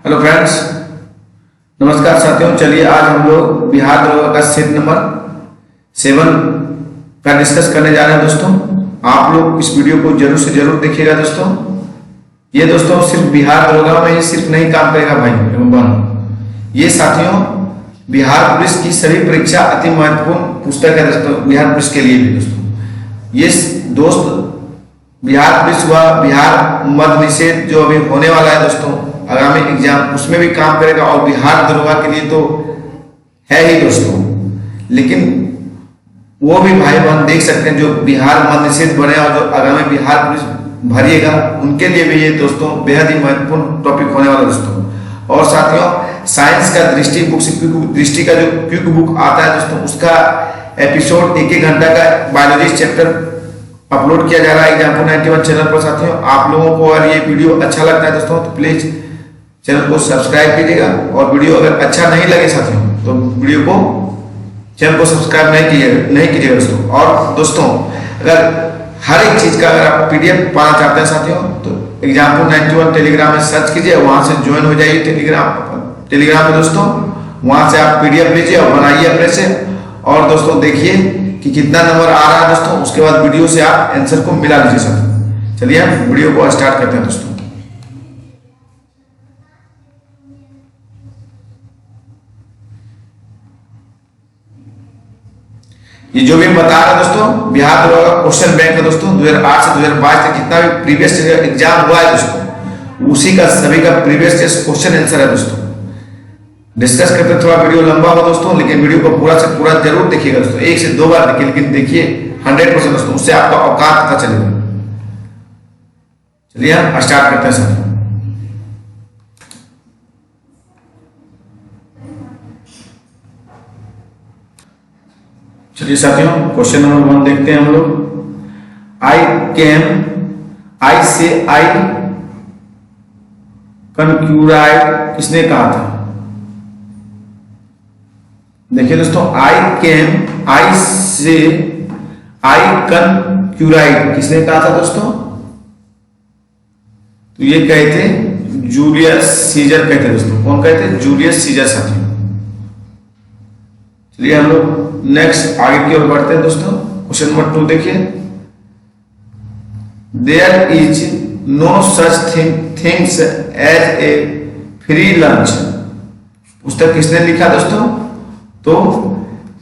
Hello friends, नमस्कार साथियों। चलिए आज हम लोग बिहार दरोगा का सेट नंबर 7 का डिस्कस करने जा रहे हैं। दोस्तों आप लोग इस वीडियो को जरूर से जरूर देखिएगा। दोस्तों ये दोस्तों सिर्फ बिहार दरोगा में ही सिर्फ नहीं काम करेगा भाई एवं बहन। ये साथियों बिहार पुलिस की सभी परीक्षा अति महत्वपूर्ण पुस्तक है दोस्तों, बिहार पुलिस के लिए भी। दोस्तों ये दोस्त बिहार पुलिस व बिहार मद्य निषेध जो अभी होने वाला है दोस्तों आगामी एग्जाम, उसमें भी काम करेगा और बिहार दरोगा के लिए तो है ही दोस्तों। लेकिन वो भी भाई बहन देख सकते हैं जो बिहार मद्य निषेध बने और जो आगामी बिहार पुलिस भरिएगा, उनके लिए भी ये दोस्तों बेहद ही महत्वपूर्ण टॉपिक होने वाला दोस्तों। और साथियों साइंस का दृष्टि बुक से दृष्टि का जो क्विक बुक आता है दोस्तों, उसका एपिसोड 1-1 घंटा का बायोलॉजी चैप्टर अपलोड किया जा रहा है एग्जाम्पल 91 चैनल पर। साथियों आप लोगों को अगर ये वीडियो अच्छा लगता है दोस्तों तो प्लीज चैनल को सब्सक्राइब कीजिएगा, और वीडियो अगर अच्छा नहीं लगे साथियों तो वीडियो को चैनल को सब्सक्राइब नहीं कीजिएगा दोस्तों। और दोस्तों अगर हर एक चीज का अगर आप पीडीएफ पाना चाहते हैं साथियों तो एग्जाम्पल 91 टेलीग्राम में सर्च कीजिए, वहां से ज्वाइन हो जाइए टेलीग्राम में दोस्तों। वहां से आप पीडीएफ लीजिए और बनाइए अपने से, और दोस्तों देखिए कि कितना नंबर आ रहा है दोस्तों। उसके बाद वीडियो से आप आंसर को मिला लीजिए साथियों। चलिए हम वीडियो को स्टार्ट करते हैं दोस्तों। ये जो भी बता रहा है दोस्तों बिहार दरोगा का क्वेश्चन बैंक है दोस्तों 2008 से 2022 तक जितना भी प्रीवियस एग्जाम हुआ है दोस्तों, उसी का सभी का प्रीवियस क्वेश्चन आंसर है दोस्तों। डिस्कस करते थोड़ा वीडियो लंबा हो दोस्तों, लेकिन वीडियो को पूरा से पूरा जरूर देखिएगा दोस्तों। 1 से 2 बार देखिए, लेकिन देखिए 100% दोस्तों, उससे आपका औकात पता चलेगा। चलिए हम स्टार्ट करते हैं सर। चलिए साथियों क्वेश्चन नंबर 1 देखते हैं हम लोग। आई से आई कनक्यूराइड किसने कहा था? देखिए दोस्तों आई से आई कनक्यूराइड किसने कहा था दोस्तों? तो ये कहे थे जूलियस सीजर कहते दोस्तों। कौन कहते हैं? जूलियस सीजर साथियों। चलिए हम लोग नेक्स्ट आगे की ओर बढ़ते हैं दोस्तों। क्वेश्चन नंबर 2 देखिए। There is no such things as a free lunch. पुस्तक किसने लिखा दोस्तों? तो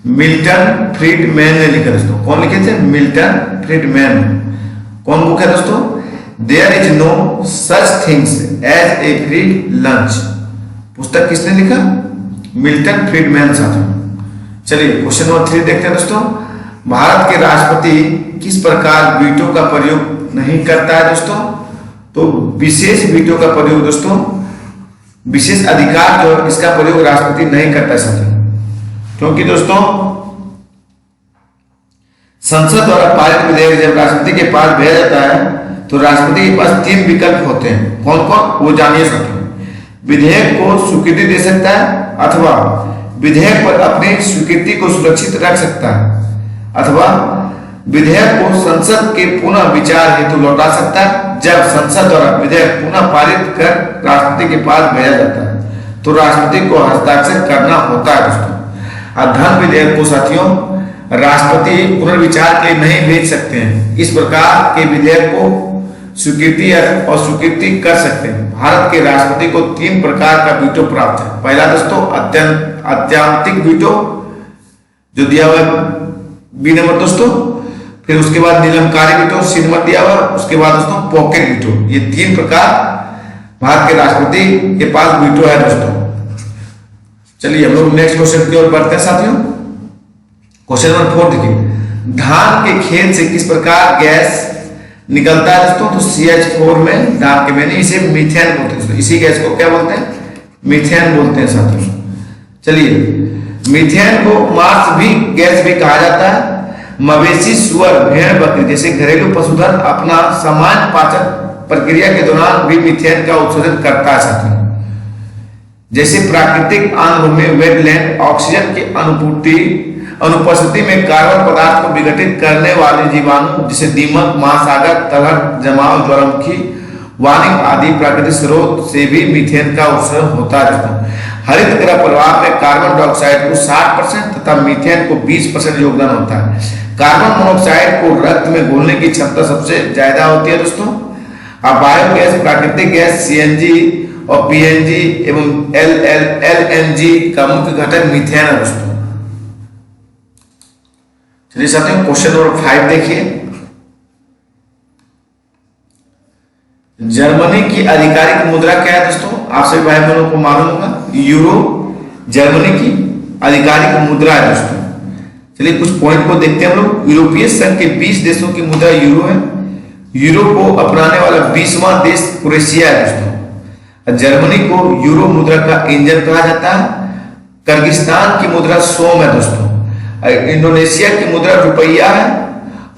मिल्टन फ्रीडमैन ने लिखा दोस्तों। कौन लिखे थे? Milton Friedman. कौन बुक है दोस्तों? There is no such things as a free lunch. पुस्तक किसने लिखा? मिल्टन फ्रीडमैन साथियों। चलिए क्वेश्चन नंबर 3 देखते हैं दोस्तों। भारत के राष्ट्रपति किस प्रकार वीटो का प्रयोग नहीं करता है दोस्तों? तो विशेष वीटो का प्रयोग दोस्तों, विशेष अधिकार जो इसका प्रयोग राष्ट्रपति नहीं करता है साथियों। क्योंकि दोस्तों संसद द्वारा पारित विधेयक जब राष्ट्रपति के पास भेजा जाता है तो राष्ट्रपति के पास 3 विकल्प होते हैं। कौन कौन वो जानिए साथियों। विधेयक को स्वीकृति दे सकता है, अथवा विधेयक पर अपनी स्वीकृति को सुरक्षित रख सकता है, अथवा विधेयक को संसद के पुनः विचार हेतु लौटा सकता है। जब संसद द्वारा विधेयक पुनः पारित कर राष्ट्रपति के पास भेजा जाता है तो राष्ट्रपति को हस्ताक्षर करना होता है दोस्तों। धन विधेयक को साथियों राष्ट्रपति पुनर्विचार के लिए नहीं भेज सकते हैं। इस प्रकार के विधेयक को स्वीकृति या अस्वीकृति कर सकते हैं। भारत के राष्ट्रपति को 3 प्रकार का वीटो प्राप्त है। पहला दोस्तों अत्यंतिक वीटो जो दिया हुआ बी नंबर दोस्तों, फिर उसके बाद निलंबकारी वीटो सी नंबर दिया हुआ, उसके बाद दोस्तों पॉकेट वीटो। ये 3 प्रकार भारत के राष्ट्रपति के पास वीटो है दोस्तों। चलिए हम लोग नेक्स्ट क्वेश्चन की ओर बढ़ते हैं साथियों। क्वेश्चन नंबर 4 देखिए। धान के खेत से किस प्रकार गैस निकलता है दोस्तों? तो CH4 में धान के मैंने इसे मीथेन बोलते हैं दोस्तों। इसी गैस को क्या बोलते हैं? मीथेन बोलते हैं साथियों। चलिए मीथेन को मार्स भी गैस भी कहा जाता है। मवेशी, सुअर, भेड़, बकरी जैसे घरेलू पशुधन अपना सामान्य पाचन प्रक्रिया के दौरान भी मीथेन का उत्सर्जन करता है साथियों। जैसे प्राकृतिक आंध्र में वेटलैंड ऑक्सीजन की अनुपस्थिति में कार्बन पदार्थ को विघटित करने वाले जीवाणु जैसे दीमक, महासागर, तलहट, जमाव, ज्वालामुखी वानिक आदि प्राकृतिक स्रोत से भी मीथेन का उत्सर्जन होता है दोस्तों। हरित गृह प्रभाव में कार्बन डाइऑक्साइड को 60% तथा मीथेन को 20% योगदान होता है। कार्बन मोनोऑक्साइड को रक्त में घुलने की क्षमता सबसे ज्यादा होती है दोस्तों। अब बायोगैस प्राकृतिक गैस सीएनजी और पीएनजी एवं एलएनजी का मुख्य घटक मीथेन है दोस्तों। चलिए साथियों क्वेश्चन नंबर 5 देखिए। जर्मनी की आधिकारिक मुद्रा क्या है दोस्तों? आप सभी भाई बहनों को मालूम होगा, यूरो जर्मनी की आधिकारिक मुद्रा है दोस्तों। चलिए कुछ पॉइंट को देखते हैं हम लोग। यूरोपीय संघ के 20 देशों की मुद्रा यूरो है। यूरो को अपनाने वाला 20वां देश क्रोएशिया है दोस्तों। जर्मनी को यूरो मुद्रा का इंजन कहा जाता है। किर्गिस्तान की मुद्रा सोम है दोस्तों। इंडोनेशिया की मुद्रा रुपया है।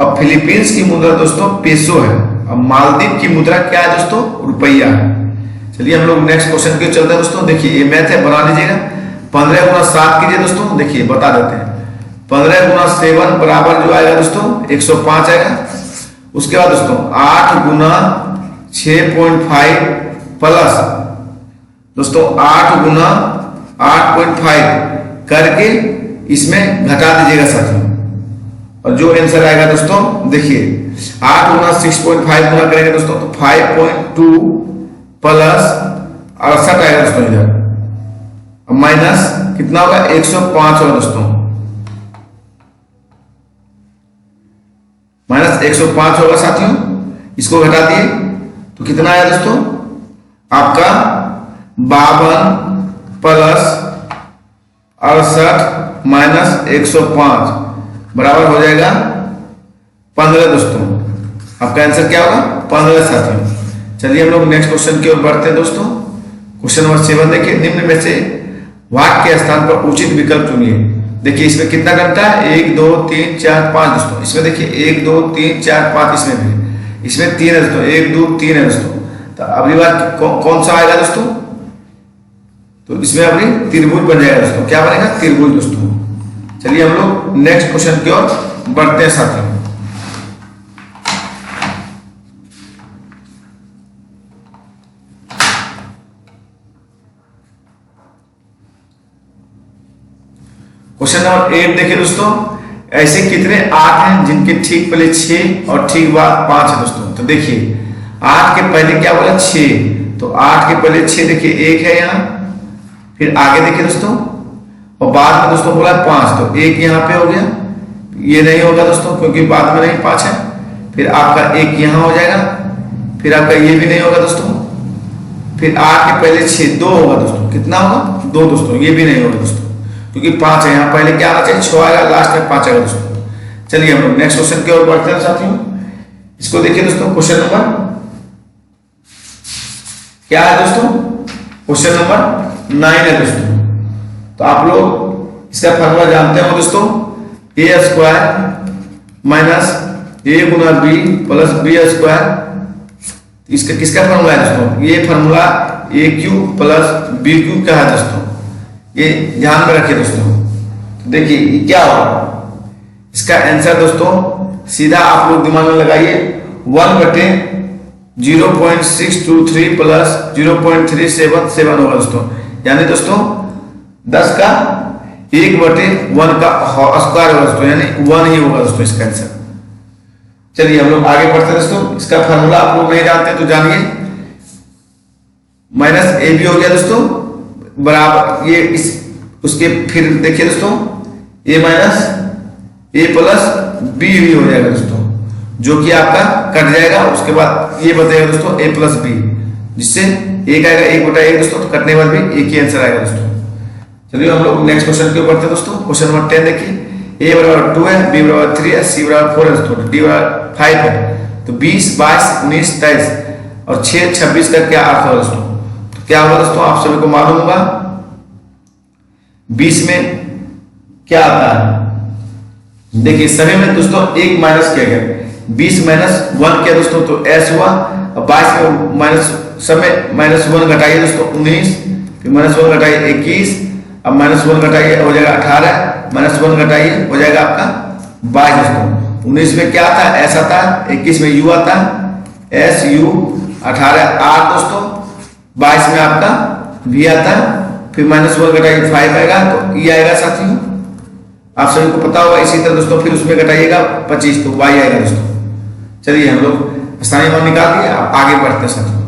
और फिलीपींस की मुद्रा दोस्तों पेसो है। अब मालदीव की मुद्रा क्या है दोस्तों? रुपया है। चलिए हम लोग नेक्स्ट क्वेश्चन के चलते हैं दोस्तों। देखिए ये मैथ है, बना लीजिएगा। 15 गुना 7 कीजिए दोस्तों। देखिए बता देते हैं। 15 गुना 7 बराबर जो आएगा दोस्तों 105 आएगा। उसके बाद दोस्तों 8 गुना 6.5 प्लस दोस्तों 8 गुना 8.5 करके इसमें घटा दीजिएगा साथियों। और जो आंसर आएगा दोस्तों देखिए 8 गुना 6.5 गुना करेंगे दोस्तों तो 5.2 प्लस 68 आएगा दोस्तों इधर। माइनस कितना होगा? 105 होगा दोस्तों। माइनस 105 होगा साथियों। इसको घटा दिए तो कितना आया दोस्तों? आपका 52 प्लस 68 माइनस 105 बराबर हो जाएगा 15 दोस्तों। आपका आंसर क्या होगा? 15 साथियों। चलिए हम लोग नेक्स्ट क्वेश्चन की ओर बढ़ते हैं दोस्तों। क्वेश्चन नंबर 7 देखिए। निम्न में से वाक्य के स्थान पर उचित विकल्प चुनिए। देखिए इसमें कितना घंटा है? 1 2 3 4 5 दोस्तों। इसमें देखिए 1 2 3 4 5 इसमें भी, इसमें 3 है दोस्तों। 1 2 3 है दोस्तों। तो अगली बार कौन सा आएगा दोस्तों? तो इसमें अभी त्रिभुज बन जाएगा दोस्तों। क्या बनेगा? त्रिभुज दोस्तों। चलिए हम लोग नेक्स्ट क्वेश्चन की ओर बढ़ते हैं साथियों। क्वेश्चन नंबर 8 देखिए दोस्तों। ऐसे कितने 8 हैं जिनके ठीक पहले 6 और ठीक बाद 5 है दोस्तों? तो देखिए 8 के पहले क्या बोला? 6। तो 8 के पहले 6 देखिए 1 है यहाँ, फिर आगे देखिए दोस्तों, और बाद में दोस्तों बोला 5 तो 1 यहाँ पे हो गया। ये नहीं होगा दोस्तों क्योंकि बाद में नहीं 5 है। फिर आपका 1 यहाँ हो जाएगा। फिर आपका ये भी नहीं होगा दोस्तों। फिर 8 के पहले 6 2 होगा दोस्तों। कितना होगा? 2 दोस्तों। ये भी नहीं होगा दोस्तों क्योंकि 5 है। यहाँ पहले क्या आना चाहिए? 6 आएगा, लास्ट में 5 आएगा दोस्तों। चलिए हम लोग नेक्स्ट क्वेश्चन की ओर बढ़ते हैं साथियों। इसको देखिए दोस्तों। क्वेश्चन नंबर क्या है दोस्तों? क्वेश्चन नंबर 9 है दोस्तों। तो आप लोग इसका फॉर्मूला जानते हो दोस्तों। ए स्क्वायर माइनस ए गुना बी प्लस बी स्क्वायर। इसका किसका फॉर्मूला है दोस्तों? ये फॉर्मूला ए क्यूब प्लस बी क्यूब का है दोस्तों। ये ध्यान में रखिए दोस्तों। तो देखिए क्या होगा इसका आंसर दोस्तों। सीधा आप लोग दिमाग में लगाइए 1/0.623 प्लस 0.377 होगा दोस्तों। यानी दोस्तों 10 का 1/1 का स्क्वायर होगा दोस्तों, यानी 1 ही होगा दोस्तों इसका आंसर। चलिए हम लोग आगे बढ़ते हैं दोस्तों। इसका फॉर्मूला आप लोग नहीं जानते तो जानिए। माइनस ए बी हो गया दोस्तों बराबर ये इस उसके फिर देखिए दोस्तों ए माइनस ए प्लस बी भी हो जाएगा दोस्तों, जो कि आपका कट जाएगा। उसके बाद ये बताएगा दोस्तों ए प्लस बी, जिससे एक आएगा 1/1 दोस्तों। तो कटने के बाद भी एक ही आंसर आएगा दोस्तों। चलिए हम लोग नेक्स्ट क्वेश्चन के ऊपर बढ़ते हैं दोस्तों। क्वेश्चन नंबर 10 देखिए। ए बराबर 2 है, बी बराबर 3 है, सी बराबर 4 है दोस्तों, डी बराबर 5 है। तो 20 22 19 23 और 6 26 का क्या अर्थ होगा दोस्तों? तो क्या होगा दोस्तों? आप सभी को मालूम होगा 20 में क्या आता है? देखिए सभी में दोस्तों एक माइनस किया गया। 20 - 1 किया दोस्तों तो एस हुआ। और 22 में माइनस सब में -1 घटाइए दोस्तों 19, फिर -1 घटाइए 21, अब -1 घटाइए हो जाएगा 18, -1 घटाइए हो जाएगा आपका 22 दोस्तों। 19 में क्या आता है? एस आता है। 21 में यू आता है, एस यू। 18 आर दोस्तों, 22 में आपका भी आता है, फिर -1 घटाइए 5 आएगा तो ई आएगा साथियों, आप सभी को पता होगा। इसी तरह दोस्तों फिर उसमें घटाइएगा 25 तो वाई आएगा दोस्तों। चलिए हम लोग स्थानीय मान निकाल दिए, आप आगे बढ़ते हैं साथियों।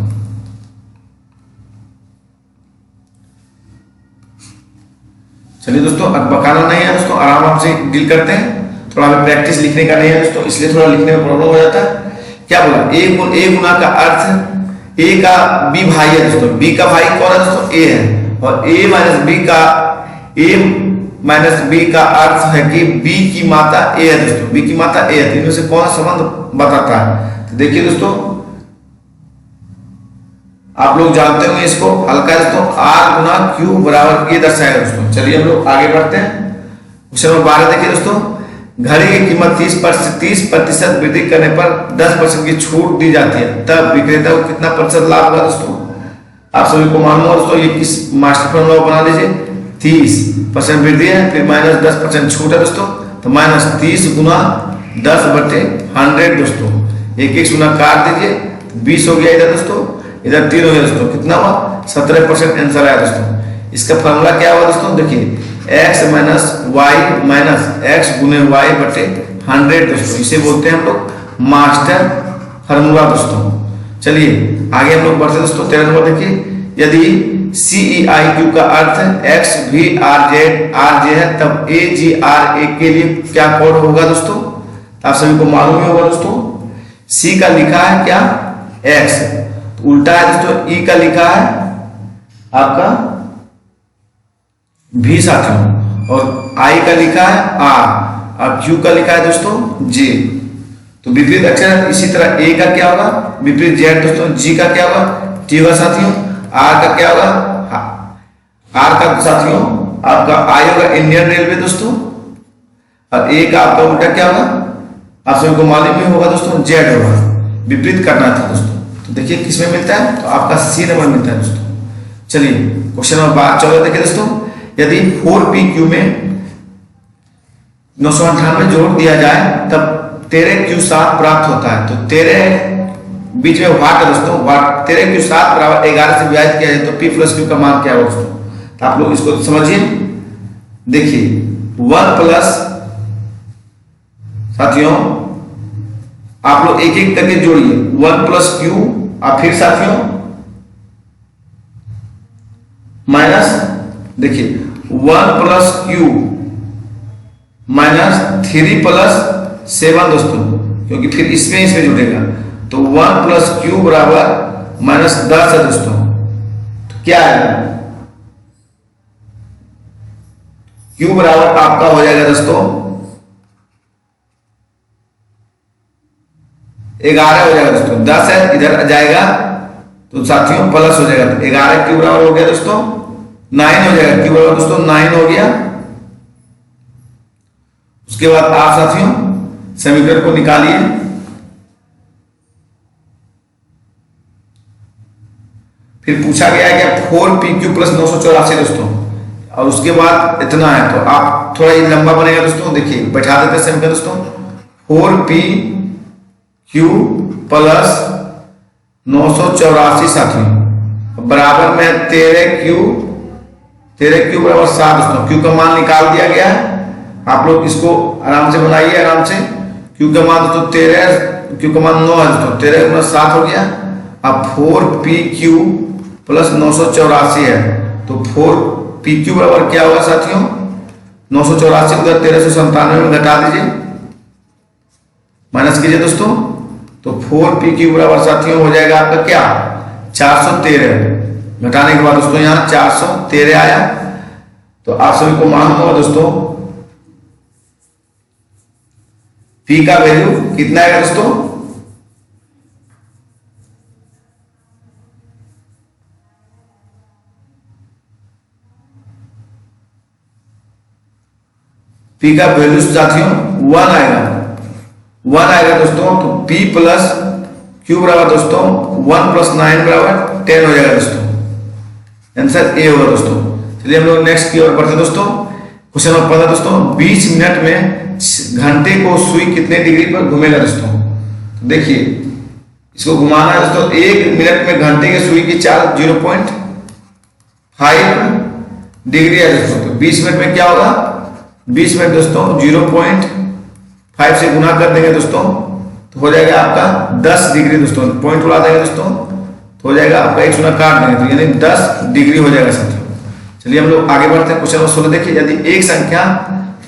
चलिए दोस्तों, अब बकाना नहीं है दोस्तों, आराम से डील करते हैं, थोड़ा हमें प्रैक्टिस लिखने का नहीं है दोस्तों, इसलिए थोड़ा लिखने में प्रॉब्लम हो जाता है। क्या बोला, ए गुना का अर्थ ए का बी भाई है दोस्तों, बी का भाई कौन है दोस्तों, ए है, और ए माइनस बी का अर्थ है कि बी की माता ए है दोस्तों, बी की माता ए है, तो इनमें से कौन संबंध बताता है। तो देखिए दोस्तों, आप लोग जानते होंगे इसको, हल्का है दोस्तों, आर गुना क्यू बराबर ये दर्शाएगा दोस्तों। चलिए हम लोग आगे बढ़ते हैं। क्वेश्चन नंबर 12 देखिए दोस्तों, घड़ी की कीमत 30% वृद्धि करने पर 10% की छूट दी जाती है, तब विक्रेता को कितना प्रतिशत लाभ होगा दोस्तों। आप सभी को मालूम होगा दोस्तों, ये किस मास्टर फॉर्मूला बना लीजिए, 30% वृद्धि है, फिर -10% छूट है दोस्तों, तो -30 गुना 10/100 दोस्तों, एक गुना काट दीजिए, 20 हो गया इधर दोस्तों, इधर 3 हो गया दोस्तों, कितना हुआ 17% आंसर आया दोस्तों। इसका फॉर्मूला क्या हुआ दोस्तों, देखिए x minus y minus x गुने वाई बटे 100 दोस्तों, इसे बोलते हैं हम लोग मास्टर फॉर्मूला दोस्तों। चलिए आगे हम लोग बढ़ते दोस्तों। 13 नंबर देखिए, यदि CEIQ का अर्थ एक्स भी RJ है, तब AGRA के लिए क्या कोड होगा दोस्तों, आप सभी को मालूम ही होगा दोस्तों। C का लिखा है क्या x, तो उल्टा है दोस्तों, E का लिखा है आपका भी साथियों, और I का लिखा है R, और Q का लिखा है दोस्तों J। तो विपरीत अक्षर इसी तरह A का क्या होगा विपरीत Z दोस्तों, G का क्या होगा T होगा साथियों, R का क्या होगा R का साथियों आपका I होगा इंडियन रेलवे दोस्तों, और A का आपका उल्टा क्या होगा, आप सभी को मालूम ही होगा दोस्तों, Z होगा। विपरीत करना था दोस्तों, तो देखिए किसमें मिलता है, तो आपका C नंबर मिलता है दोस्तों। चलिए क्वेश्चन नंबर 14 देखिए दोस्तों, यदि 4PQ में 998 जोड़ दिया जाए तब 13Q7 प्राप्त होता है, तो 13 बीच में वाट है दोस्तों, वाट 13Q7 बराबर 11 से विभाजित किया जाए तो P प्लस Q का मान क्या होगा दोस्तों। तो आप लोग इसको समझिए, देखिए 1 प्लस साथियों आप लोग एक एक करके जोड़िए, 1 प्लस Q और फिर साथियों माइनस, देखिए 1 प्लस Q माइनस 3 प्लस 7 दोस्तों, क्योंकि फिर इसमें जुड़ेगा, तो 1 प्लस Q बराबर -10 है दोस्तों। तो क्या है Q बराबर आपका हो जाएगा दोस्तों 11 हो जाएगा दोस्तों, 10 है इधर जाएगा तो साथियों प्लस हो जाएगा, तो 11 Q बराबर हो गया दोस्तों 9 हो जाएगा, Q बराबर दोस्तों 9 हो गया। उसके बाद आप साथियों समीकरण को निकालिए, फिर पूछा गया है कि 4PQ प्लस 984 दोस्तों, और उसके बाद इतना है, तो आप थोड़ा ये लंबा बनेगा दोस्तों, देखिए बैठा देते हैं समीकरण दोस्तों, 4PQ प्लस 984 साथियों बराबर में 13Q बराबर 7 दोस्तों, Q का मान निकाल दिया गया है, आप लोग इसको आराम से बनाइए, आराम से। Q का मान दोस्तों 13, Q का मान 9 है दोस्तों, 13 गुना 7 हो गया। अब 4PQ प्लस 984 है, तो 4PQ बराबर क्या होगा साथियों 984 को 1397 में घटा दीजिए, माइनस कीजिए दोस्तों, तो 4PQ बराबर साथियों हो जाएगा आपका क्या 413, घटाने के बाद दोस्तों यहाँ 413 आया। तो आप सभी को मालूम होगा दोस्तों P का वैल्यू कितना है दोस्तों, P का वैल्यू साथियों 1 आएगा, 1 आएगा दोस्तों, तो P प्लस Q बराबर दोस्तों 1 प्लस 9 बराबर 10 हो जाएगा दोस्तों, आंसर A होगा दोस्तों। चलिए हम लोग नेक्स्ट की ओर बढ़ते दोस्तों। क्वेश्चन नंबर 15 दोस्तों, 20 मिनट में घंटे को सुई कितने डिग्री पर घूमेगा दोस्तों। तो देखिए इसको घुमाना है दोस्तों, 1 मिनट में घंटे के सुई की चाल 0.5 डिग्री है दोस्तों। तो 20 मिनट में क्या होगा, 20 मिनट दोस्तों 0.5 से गुना कर देंगे दोस्तों, तो हो जाएगा आपका 10 डिग्री दोस्तों। पॉइंट उड़ा देंगे दोस्तों, तो हो जाएगा आपका 1 शून्य काट देंगे, तो यानी 10 डिग्री हो जाएगा साथियों। चलिए हम लोग आगे बढ़ते हैं। क्वेश्चन नंबर 16 देखिए, यदि एक संख्या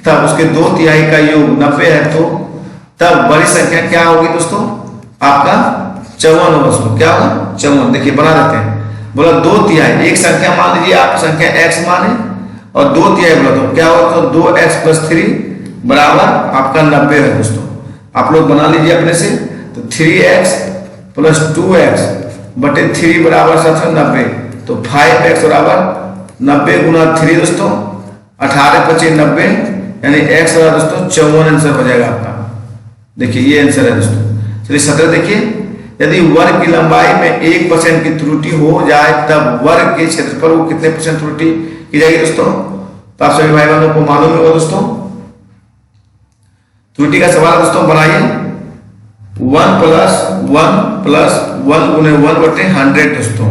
तब उसके 2/3 का योग 90 है, तो तब बड़ी संख्या क्या होगी दोस्तों, आपका 54 होगा दोस्तों। क्या होगा, 54। देखिए बना देते हैं। बोला 2/3, एक संख्या मान लीजिए आप, संख्या x माने और 2/3 बोला, तो क्या होगा, तो 2x + 3 बराबर आपका 90 है दोस्तों। आप लोग बना लीजिए अपने से। तो 3x + 2x बटे 3 बराबर 90, तो 5x बराबर 90 गुना 3 दोस्तों, 18 × 5 = 90, यानी x बराबर दोस्तों 54 आंसर हो जाएगा आपका। देखिए ये आंसर है दोस्तों। चलिए 17 देखिए, यदि वर्ग की लंबाई में 1% की त्रुटि हो जाए, तब वर्ग के क्षेत्रफल को कितने % त्रुटि की जाएगी दोस्तों। तो आप सभी भाई बहनों को मालूम होगा दोस्तों, त्रुटि का सवाल दोस्तों बनाइए। 1 + 1 + 1 गुने 1 बटे 100 दोस्तों,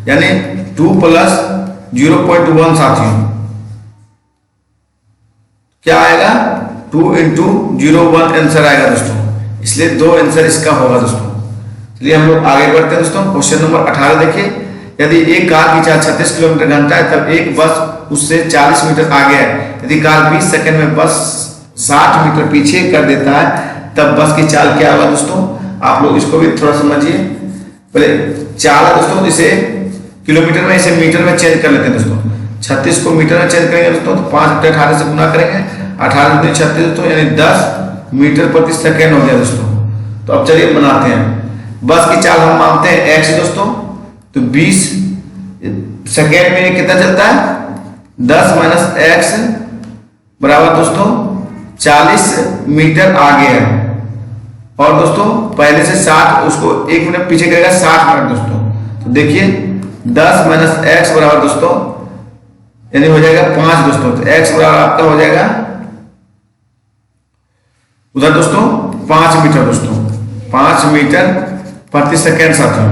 यानी 2 + 0.1 साथियों, क्या आएगा, 2 × 0.1 आंसर आएगा दोस्तों। इसलिए 2 आंसर इसका होगा दोस्तों। चलिए हम लोग आगे बढ़ते हैं दोस्तों। क्वेश्चन नंबर 18 देखिए, यदि एक कार की चाल 36 किलोमीटर घंटा है, तब एक बस उससे 40 मीटर आगे है। यदि कार 20 सेकंड में बस 60 मीटर पीछे कर देता है, तब बस की चाल क्या होगा दोस्तों। आप लोग इसको भी थोड़ा समझिए। पहले चाल है दोस्तों, इसे किलोमीटर में, इसे मीटर में चेंज कर लेते हैं दोस्तों। 36 को मीटर में चेंज करेंगे दोस्तों, तो 5 × 18 से गुना करेंगे, 18 × 36 दोस्तों, यानी 10 मीटर प्रति सेकेंड हो गया दोस्तों। तो अब चलिए बनाते हैं। बस की चाल हम मानते हैं x दोस्तों, तो 20 सेकेंड में कितना चलता है, 10 - x बराबर दोस्तों 40 मीटर आगे है। और दोस्तों पहले से 60, उसको 1 मिनट पीछे करेगा 60 मिनट दोस्तों। तो देखिए 10 - x बराबर दोस्तों, यानी हो जाएगा 5 दोस्तों। तो x बराबर आपका हो जाएगा उधर दोस्तों 5 मीटर दोस्तों, 5 मीटर प्रति सेकेंड साथियों।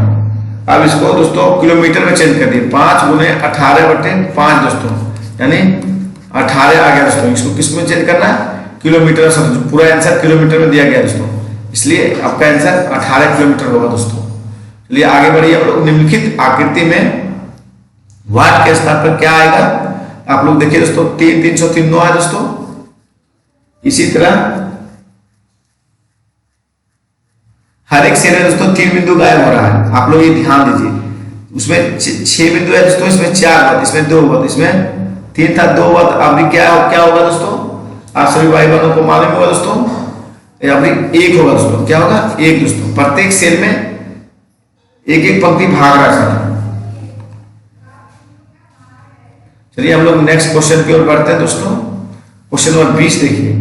अब इसको दोस्तों किलोमीटर में चेंज कर दिए, 5 गुने 18 बटे 5 दोस्तों, यानी 18 आ गया दोस्तों। इसको किस में चेंज करना है, किलोमीटर में। पूरा आंसर किलोमीटर में दिया गया दोस्तों, इसलिए आपका आंसर 18 किलोमीटर होगा दोस्तों। चलिए आगे बढ़िए हम लोग। निम्नलिखित आकृति में वाट के स्थान पर क्या आएगा, आप लोग देखिए दोस्तों, 3 303 9 है दोस्तों। इसी तरह हर एक सेल में दोस्तों 3 बिंदु गायब हो रहा है, आप लोग ये ध्यान दीजिए। उसमें 6 बिंदु है दोस्तों, इसमें 4 हुआ, इसमें 2 हुआ, इसमें 3 था, 2 हुआ। अभी क्या होगा दोस्तों, आप सभी भाई बहनों को मालूम होगा दोस्तों, अभी 1 होगा दोस्तों। क्या होगा, 1 दोस्तों। प्रत्येक सेल में एक एक पंक्ति भाग रहा है। चलिए हम लोग नेक्स्ट क्वेश्चन की ओर बढ़ते हैं दोस्तों। क्वेश्चन नंबर 20 देखिए,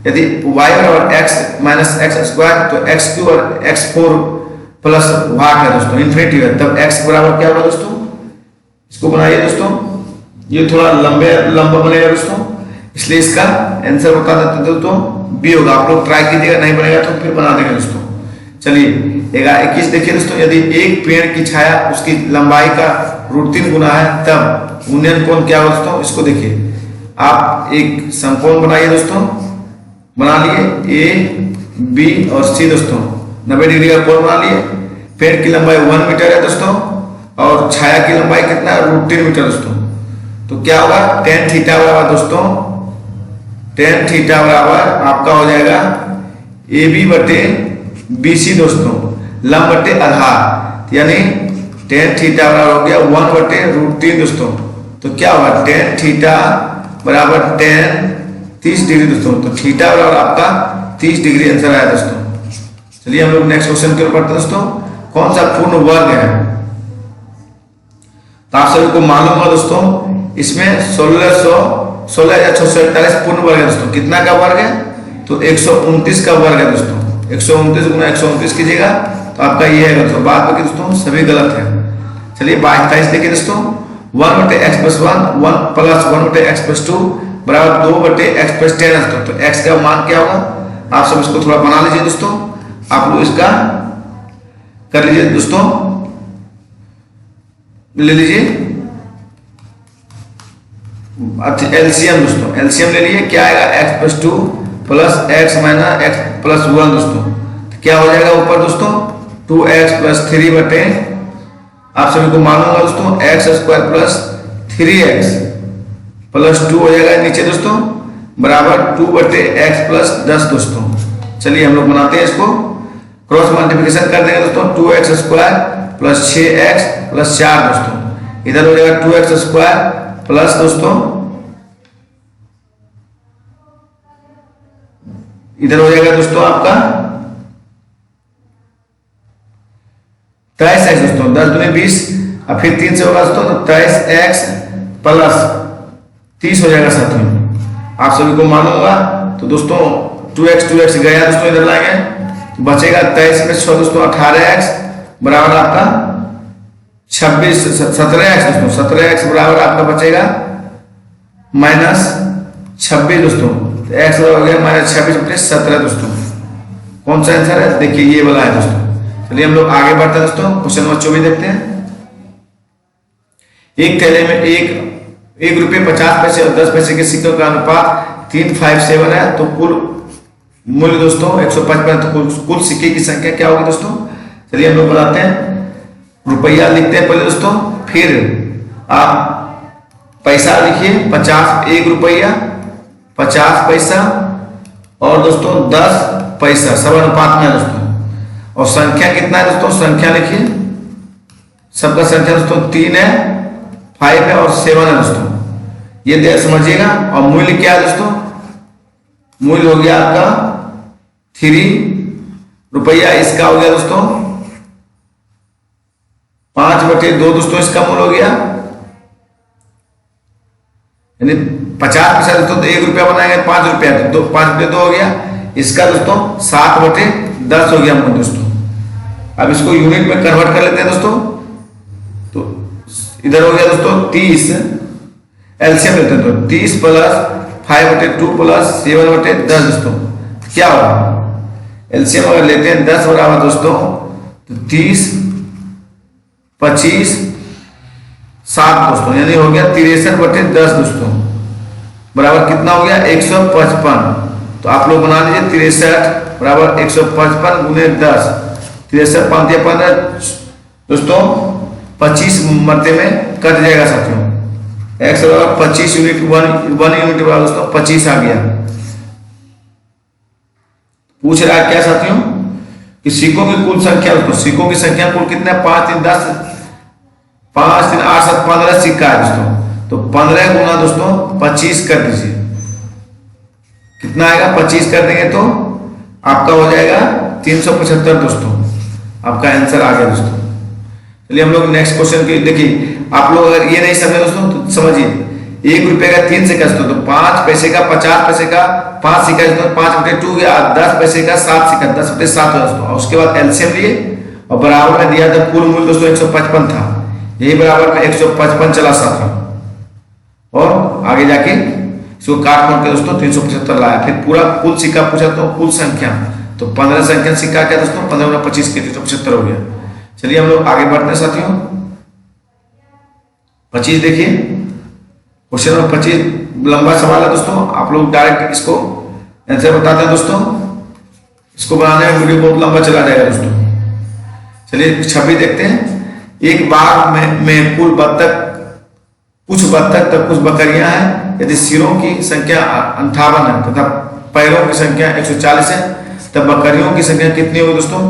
यदि y बराबर x - x², तो x³ और x4 प्लस वाट है दोस्तों, इन्फिनिटी है, तब x बराबर क्या होगा दोस्तों। इसको बनाइए दोस्तों, ये थोड़ा लंबा बनेगा दोस्तों, इसलिए इसका आंसर बता देते हैं दोस्तों, b होगा। आप लोग ट्राई कीजिएगा, नहीं बनेगा तो फिर बना देंगे दोस्तों। चलिए 21 देखिए दोस्तों, यदि एक पेड़ की छाया उसकी लंबाई का √3 गुना है, तब उन्नयन कोण क्या होगा दोस्तों। इसको देखिए, आप एक समकोण बनाइए दोस्तों, बना लिए A B और C दोस्तों, 90 डिग्री का कोण बना लिए। पेड़ की लंबाई 1 मीटर है दोस्तों, और छाया की लंबाई कितना है, √3 मीटर दोस्तों। तो क्या होगा, tan थीटा बराबर दोस्तों, tan थीटा बराबर आपका हो जाएगा AB बटे BC दोस्तों, लंब बटे आधार, यानी tan थीटा बराबर हो गया 1 बटे √3 दोस्तों। तो क्या होगा, tan थीटा बराबर tan 30 डिग्री दोस्तों। तो थीटा बराबर आपका 30 डिग्री आंसर आया दोस्तों। चलिए हम लोग नेक्स्ट क्वेश्चन की ओर बढ़ते हैं दोस्तों। कौन सा पूर्ण वर्ग है, तो आप सभी को मालूम है दोस्तों, इसमें 16,641 पूर्ण वर्ग है दोस्तों। कितना का वर्ग है, तो 129 का वर्ग है दोस्तों। 129 गुना 129 कीजिएगा, तो आपका ये है दोस्तों। बात बाकी दोस्तों सभी गलत है। चलिए 22 देखिए दोस्तों, 1 बटे x + 1 1 + 1 बटे x + 2 बराबर 2 बटे x + 10 दोस्तों। तो x का मान क्या होगा, आप सब इसको थोड़ा बना लीजिए दोस्तों। आप लोग इसका कर लीजिए दोस्तों, ले लीजिए एलसीएम दोस्तों, एलसीएम ले लिए, क्या आएगा x+2 plus x minus x plus 1 दोस्तों, तो क्या हो जाएगा ऊपर दोस्तों 2x+3 बटे, आप सभी को मालूम होगा दोस्तों x² प्लस 3x प्लस 2 हो जाएगा नीचे दोस्तों बराबर 2 बटे x प्लस 10 दोस्तों। चलिए हम लोग बनाते हैं इसको, क्रॉस मल्टीप्लिकेशन कर देंगे दोस्तों 2x² प्लस 6x प्लस 4 दोस्तों, इधर हो जाएगा 2x² प्लस दोस्तों इधर हो जाएगा दोस्तों आपका 23x दोस्तों, 10 दूनी 20 और फिर 3 से होगा दोस्तों, तो 23x प्लस 30 हो जाएगा साथियों, आप सभी को मालूम होगा। तो दोस्तों 2x गया दोस्तों, इधर लाएंगे तो बचेगा 23 में 6 दोस्तों 18x बराबर आपका 17x दोस्तों, 17x बराबर आपका बचेगा माइनस 26 दोस्तों, तो x हो गया माइनस 26 बटे 17 दोस्तों। कौन सा आंसर है देखिए ये वाला है दोस्तों। चलिए हम लोग आगे बढ़ते हैं दोस्तों, क्वेश्चन नंबर 24 देखते हैं। एक थैले में एक रुपये 50 पैसे और 10 पैसे के सिक्कों का अनुपात 357 है, तो कुल मूल्य दोस्तों 155, तो कुल सिक्के की संख्या क्या होगी दोस्तों। चलिए हम लोग बनाते हैं, रुपया लिखते हैं पहले दोस्तों, फिर आप पैसा लिखिए 50, 1 रुपया 50 पैसा और दोस्तों 10 पैसा सब अनुपात में है दोस्तों, और संख्या कितना है दोस्तों, संख्या लिखिए, सबका संख्या दोस्तों 3 है, 5 है और 7 है दोस्तों, ये देख समझिएगा। और मूल्य क्या है दोस्तों, मूल्य हो गया आपका 3 रुपया, इसका हो गया दोस्तों 5/2 दोस्तों, इसका मूल्य हो गया, यानी 50 पैसा दोस्तों तो 1 रुपया बनाएंगे 5 रुपया, तो 5/2 हो गया, इसका दोस्तों 7/10 हो गया मूल्य दोस्तों। अब इसको यूनिट में कन्वर्ट कर लेते हैं दोस्तों, तो इधर हो गया दोस्तों 30, एलसीएम लेते हैं तो 30 प्लस 5/2 प्लस 7/10 दोस्तों, क्या होगा एलसीएम अगर लेते हैं 10 बराबर दोस्तों, तो 30 25 7 दोस्तों, यानी हो गया 63/10 दोस्तों, बराबर कितना हो गया 155। तो आप लोग बना लीजिए 63 बराबर 155 गुने 10, 63 5 15 दोस्तों 25 मरते में कट जाएगा साथियों, x बराबर 25 यूनिट 1 यूनिट बराबर दोस्तों 25 आ गया। पूछ रहा है क्या साथियों कि सिक्कों की कुल संख्या दोस्तों, सिक्कों की संख्या कुल कितना है 5 3 10 5 3 8 7 15 सिक्का है दोस्तों, तो 15 गुना दोस्तों 25 कर दीजिए, कितना आएगा 25 कर देंगे तो आपका हो जाएगा 375 दोस्तों, आपका आंसर आ गया दोस्तों। चलिए हम लोग नेक्स्ट क्वेश्चन की देखिए, आप लोग अगर ये नहीं समझे दोस्तों तो समझिए, 1 रुपए का 3 सिक्का तो 5 पैसे का 50 पैसे का 5 सिक्का तो 5/2 गया, 10 पैसे का 7 सिक्का 10/7 दोस्तों, और उसके बाद एलसीएम लिए और बराबर में दिया था, कुल मूल्य दोस्तों 155 था, यही बराबर में 155 चला साथियों, और आगे जाके इसको काट के दोस्तों 375 लाया, फिर पूरा कुल सिक्का पूछा तो कुल संख्या, तो 15 संख्या सिक्का क्या दोस्तों 15 गुना 25 के 375 हो गया। चलिए हम लोग आगे बढ़ते हैं साथियों, 25 देखिए, क्वेश्चन नंबर 25 लंबा सवाल है दोस्तों, आप लोग डायरेक्ट इसको आंसर बताते हैं दोस्तों, इसको बनाने में वीडियो बहुत लंबा चला जाएगा दोस्तों। चलिए 26 देखते हैं, एक बाग में कुल बत्तख, कुछ बत्तख तक कुछ बकरियां हैं, यदि सिरों की संख्या 58 है तथा पैरों की संख्या 140 है, तब बकरियों की संख्या कितनी होगी दोस्तों।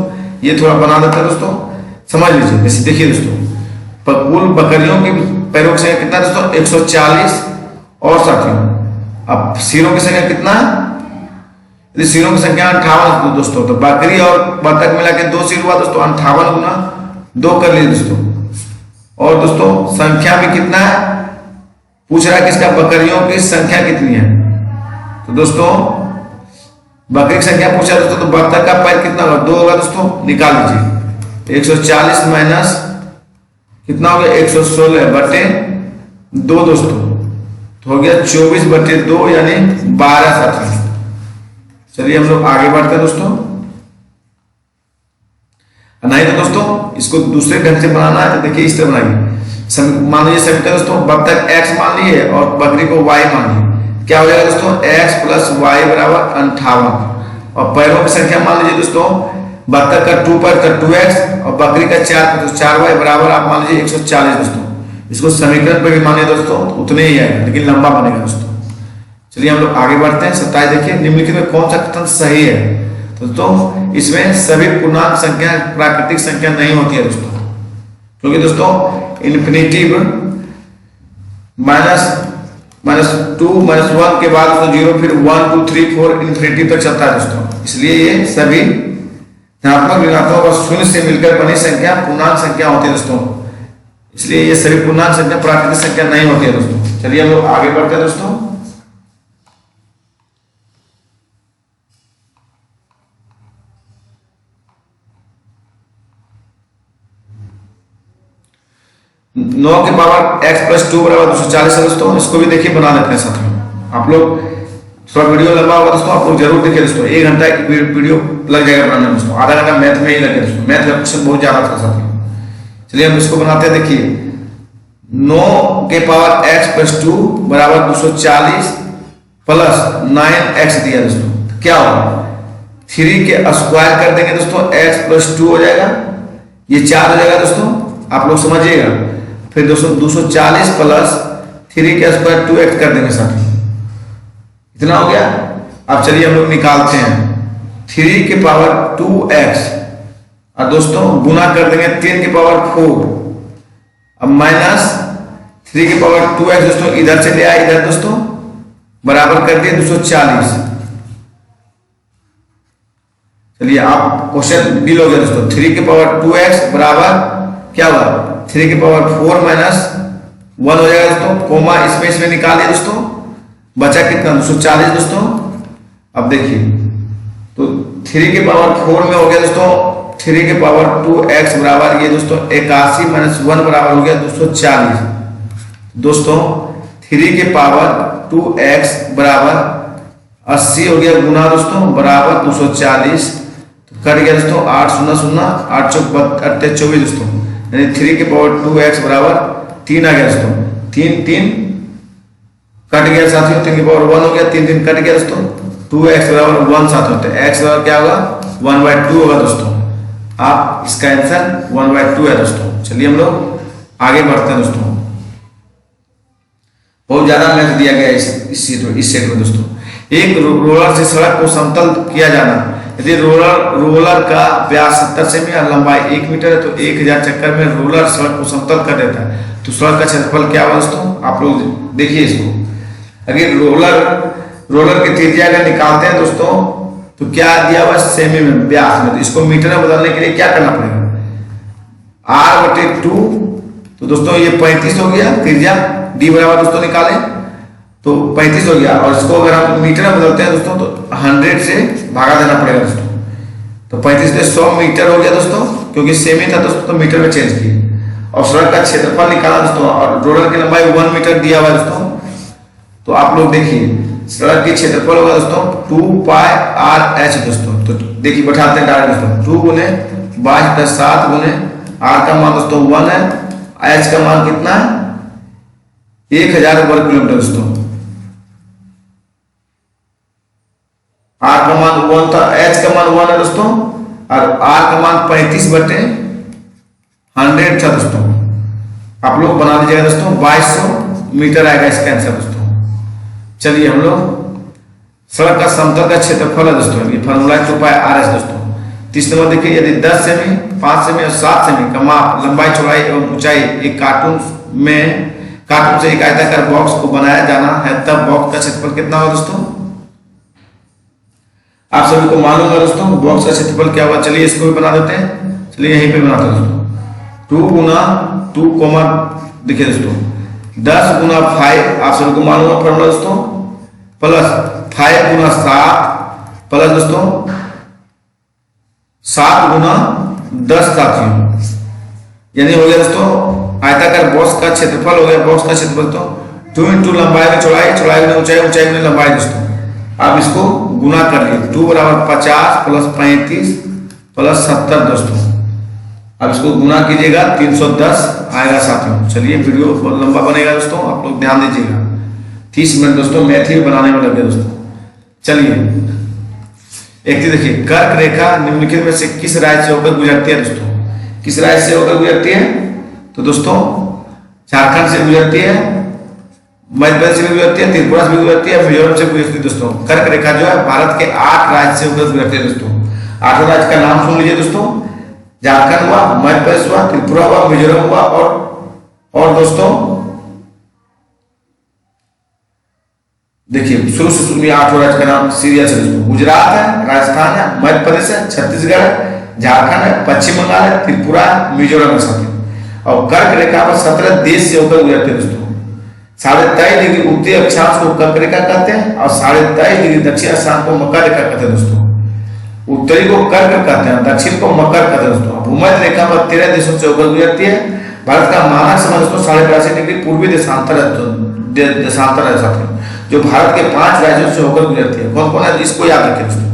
ये थोड़ा बना देते हैं दोस्तों, समझ लीजिए। जैसे देखिए दोस्तों, कुल बकरियों की पैरों की संख्या कितना दोस्तों 140, और साथियों अब सिरों की संख्या कितना है, यदि सिरों की संख्या 58 दोस्तों, तो बकरी और बत्तख मिला के 2 सिर हुआ दोस्तों, 58 गुना 2 कर लीजिए दोस्तों, और दोस्तों संख्या में कितना है पूछ रहा है, किसका बकरियों की संख्या कितनी है, तो दोस्तों बकरी की संख्या पूछा दोस्तों, तो बत्तख का पैर कितना होगा 2 होगा दोस्तों, निकाल लीजिए 140 माइनस कितना हो गया 116 बटे 2 दोस्तों, तो हो गया 24/2 यानी 12 साथियों। चलिए हम लोग आगे बढ़ते हैं दोस्तों, नहीं तो दोस्तों इसको दूसरे ढंग से बनाना है तो देखिए इस तरह बनाइए। मान लीजिए समीकरण दोस्तों बतख x मान लिए और बकरी को y मान लिए, क्या हो जाएगा दोस्तों x प्लस वाई बराबर 58। और पैरों की संख्या मान लीजिए दोस्तों बतख का 2 पैर का 2x और बकरी का 4 पैर तो 4y बराबर आप मान लीजिए 140 दोस्तों। इसको समीकरण पे भी मानिए दोस्तों तो उतने ही आएगा लेकिन लंबा बनेगा दोस्तों। चलिए हम लोग आगे बढ़ते हैं। 27 देखिए निम्नलिखित में कौन सा कथन सही है। दोस्तों इसमें सभी पूर्णांक संख्या प्राकृतिक संख्या नहीं होती है दोस्तों, क्योंकि दोस्तों इन्फिनिटिव -2 -1 के बाद तो 0 फिर 1 2 3 4 इन्फिनिटी तक चलता है दोस्तों। इसलिए ये सभी धनात्मक ऋणात्मक और शून्य से मिलकर बनी संख्या पूर्णांक संख्या होती है दोस्तों। इसलिए ये सभी पूर्णांक संख्या प्राकृतिक संख्या नहीं होती है दोस्तों। चलिए हम लोग आगे बढ़ते हैं दोस्तों। नौ के पावर x प्लस 2 बराबर 240 है दोस्तों। इसको भी देखिए बना लेते हैं साथ में। आप लोग थोड़ा वीडियो लंबा होगा दोस्तों, आप लोग जरूर देखिए दोस्तों। 1 घंटा की वीडियो लग जाएगा बनाने में दोस्तों, आधा घंटा मैथ में ही लगे दोस्तों। मैथ का क्वेश्चन बहुत ज्यादा था साथ में। चलिए हम इसको बनाते हैं। देखिए 9 के पावर x प्लस 2 बराबर 240 प्लस 9x दिया दोस्तों। क्या होगा 3 के स्क्वायर कर देंगे दोस्तों, x प्लस 2 हो जाएगा, ये 4 हो जाएगा दोस्तों। आप लोग समझिएगा। फिर दोस्तों 240 प्लस 3 के स्क्वायर 2x कर देंगे साथ में, इतना हो गया। अब चलिए हम लोग निकालते हैं 3 के पावर 2x और दोस्तों गुना कर देंगे 3 के पावर 4। अब माइनस 3 के पावर 2x दोस्तों इधर से ले आए इधर दोस्तों, बराबर कर दिए 240। चलिए आप क्वेश्चन डील हो गया दोस्तों। 3 के पावर 2x बराबर क्या हुआ 3 के पावर 4 माइनस 1 हो जाएगा दोस्तों, कोमा इसमें निकाल दिया दोस्तों, बचा कितना 240 दोस्तों। अब देखिए तो 3 के पावर 4 में हो गया दोस्तों 3 के पावर 2x बराबर ये दोस्तों 81 माइनस 1 बराबर हो गया 240 दोस्तों। 3 के पावर 2x बराबर 80 हो गया गुना दोस्तों बराबर 240, तो कट गया दोस्तों 8 0 0 8 चौक 24 दोस्तों, यानी 3 के पावर 2x बराबर 3 आ गया दोस्तों। 3 3 कट गया साथियों, 3 के पावर 1 हो गया, 3 3 कट गया दोस्तों। 2x बराबर 1 साथ होते हैं, x बराबर क्या होगा 1/2 होगा दोस्तों। आप इसका आंसर 1/2 है दोस्तों। चलिए हम लोग आगे बढ़ते हैं दोस्तों। बहुत ज्यादा मैथ दिया गया इस सेट में दोस्तों। एक रोलर से सड़क को समतल किया जाना, यदि रोलर का व्यास 70 सेमी और लंबाई 1 मीटर है तो 1000 चक्कर में रोलर सड़क को समतल कर देता है, तो सड़क का क्षेत्रफल क्या होगा दोस्तों। आप लोग देखिए इसको। अगर रोलर की त्रिज्या अगर निकालते हैं दोस्तों तो क्या दिया हुआ सेमी में व्यास में, तो इसको मीटर में बदलने के लिए क्या करना पड़ेगा r/2, तो दोस्तों ये 35 हो गया त्रिज्या, d बराबर दोस्तों निकालें तो 35 हो गया। और इसको अगर हम मीटर में बदलते हैं दोस्तों तो 100 से भागा देना पड़ेगा दोस्तों, तो 35 से 100 मीटर हो गया दोस्तों, क्योंकि सेमी था दोस्तों तो मीटर में चेंज किए। और सड़क का क्षेत्रफल निकाला दोस्तों, और रोलर की लंबाई 1 मीटर दिया हुआ दोस्तों, तो आप लोग देखिए सड़क की क्षेत्रफल होगा दोस्तों 2πr/h दोस्तों। तो देखिए बैठाते हैं डायरेक्ट दोस्तों, 2 गुने 22 + 7 गुने r का मान दोस्तों 1 है, h का मान कितना है 1000 वर्ग किलोमीटर दोस्तों। r का मान 1 था, h का मान 1 है दोस्तों, और r का मान 35/100 था दोस्तों। आप लोग बना लीजिएगा दोस्तों, 2200 मीटर आएगा इसका आंसर दोस्तों। चलिए हम लोग सड़क का समतल का क्षेत्रफल है दोस्तों, ये फार्मूला है 2πr/h दोस्तों। 30 नंबर देखिए, यदि 10 सेमी 5 सेमी और 7 सेमी का माप लंबाई चौड़ाई एवं ऊंचाई एक कार्टून से एक आयताकार बॉक्स को बनाया जाना है, तब बॉक्स का क्षेत्रफल कितना होगा दोस्तों। आप सभी को मालूम है दोस्तों बॉक्स का क्षेत्रफल क्या होगा। चलिए इसको भी बना देते हैं। चलिए यहीं पे बनाते हैं दोस्तों। 2 गुना 2 देखिए दोस्तों 10 गुना 5 आप सभी को मालूम है फॉर्मूला दोस्तों, प्लस 5 गुना 7 प्लस दोस्तों 7 गुना 10 साथियों, यानी हो गया दोस्तों आयताकार बॉक्स का क्षेत्रफल हो गया। बॉक्स का क्षेत्रफल तो 2 × लंबाई में चौड़ाई, चौड़ाई में ऊंचाई, ऊंचाई में लंबाई दोस्तों। आप इसको गुना कर लिए, 2 बराबर 50 प्लस 35 प्लस 70 दोस्तों, अब इसको गुना कीजिएगा 310 आएगा साथियों। चलिए वीडियो बहुत लंबा बनेगा दोस्तों, आप लोग ध्यान दीजिएगा। 30 मिनट दोस्तों मैथ ही बनाने में लगे दोस्तों। चलिए एक चीज देखिए, कर्क रेखा निम्नलिखित में से किस राज्य से होकर गुजरती है दोस्तों? किस राज्य से होकर गुजरती है? तो दोस्तों झारखंड से गुजरती है, मध्य प्रदेश से भी गुजरती है, त्रिपुरा से भी गुजरती है, मिजोरम से गुजरती है दोस्तों। कर्क रेखा जो है भारत के 8 राज्य से होकर गुजरती है दोस्तों। 8 राज्य का नाम सुन लीजिए दोस्तों, झारखंड हुआ, मध्य प्रदेश हुआ, त्रिपुरा हुआ, मिजोरम हुआ और दोस्तों देखिए शुरू से शुरू में 8 राज्य का नाम सीरियल से दोस्तों। गुजरात है, राजस्थान है, मध्य प्रदेश है, छत्तीसगढ़ है, झारखंड है, पश्चिम बंगाल है, त्रिपुरा, मिजोरम है साथियों। और कर्क रेखा पर 17 देश से होकर गुजरते हैं दोस्तों। 23.5 डिग्री उत्तरी अक्षांश को कर्क रेखा कहते हैं और 23.5 डिग्री दक्षिण अक्षांश को मकर रेखा कहते हैं दोस्तों। उत्तरी को कर्क कहते हैं, दक्षिण को मकर कहते हैं दोस्तों। भूमध्य रेखा पर 13 देशों से होकर गुजरती है। भारत का मानक समय दोस्तों 82.5 डिग्री पूर्वी देशांतर है साथियों, जो भारत के 5 राज्यों से होकर गुजरती है। कौन कौन है इसको याद रखिए दोस्तों।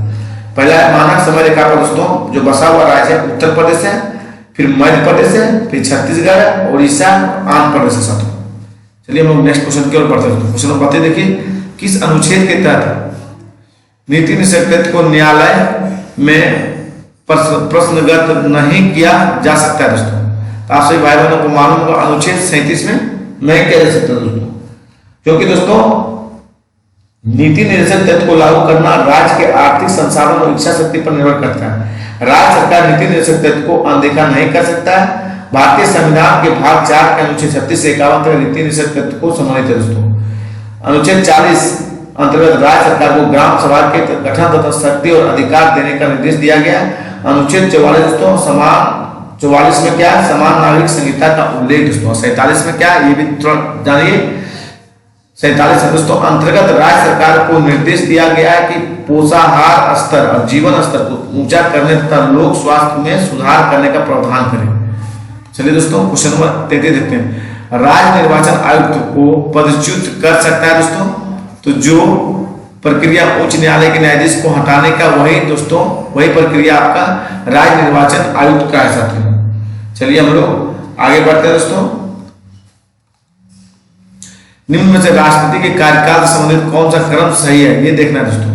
पहला है मानक समय रेखा पर दोस्तों जो बसा हुआ राज्य है उत्तर प्रदेश है, फिर मध्य प्रदेश है, फिर छत्तीसगढ़ है, उड़ीसा, आंध्र प्रदेश है साथियों। चलिए हम लोग नेक्स्ट क्वेश्चन की ओर बढ़ते हैं। क्वेश्चन नंबर 32 देखिए, किस अनुच्छेद के तहत नीति निषेध को न्यायालय में प्रश्नगत नहीं किया जा सकता है दोस्तों? तो आप सभी भाई बहनों को मालूम होगा अनुच्छेद 37 में नहीं किया जा सकता दोस्तों, क्योंकि दोस्तों नीति निर्देशक तत्व को लागू करना राज्य के आर्थिक संसाधन और इच्छा शक्ति पर निर्भर करता है। राज्य सरकार नीति निर्देशक तत्व को अनदेखा नहीं कर सकता है। भारतीय संविधान के भाग 4 के अनुच्छेद 36 से 51 तक नीति निर्देशक तत्व को सम्मानित है दोस्तों। अनुच्छेद 40 अंतर्गत राज्य सरकार को ग्राम सभा के गठन तथा शक्ति और अधिकार देने का निर्देश दिया गया। अनुच्छेद 44 दोस्तों 44 में क्या है? समान नागरिक संहिता का उल्लेख दोस्तों। 47 में क्या है ये भी थोड़ा जानिए। 47 दोस्तों अंतर्गत राज्य सरकार को निर्देश दिया गया है कि पोषाहार स्तर और जीवन स्तर को ऊंचा करने तथा लोक स्वास्थ्य में सुधार करने का प्रावधान करें। चलिए दोस्तों क्वेश्चन नंबर 33 देखते हैं। राज्य निर्वाचन आयुक्त को पदच्युत कर सकता है दोस्तों, तो जो प्रक्रिया उच्च न्यायालय के न्यायाधीश को हटाने का वही दोस्तों वही प्रक्रिया आपका राज्य निर्वाचन आयुक्त का है साथियों। चलिए हम लोग आगे बढ़ते हैं दोस्तों। निम्न में से राष्ट्रपति के कार्यकाल से संबंधित कौन सा क्रम सही है ये देखना है दोस्तों।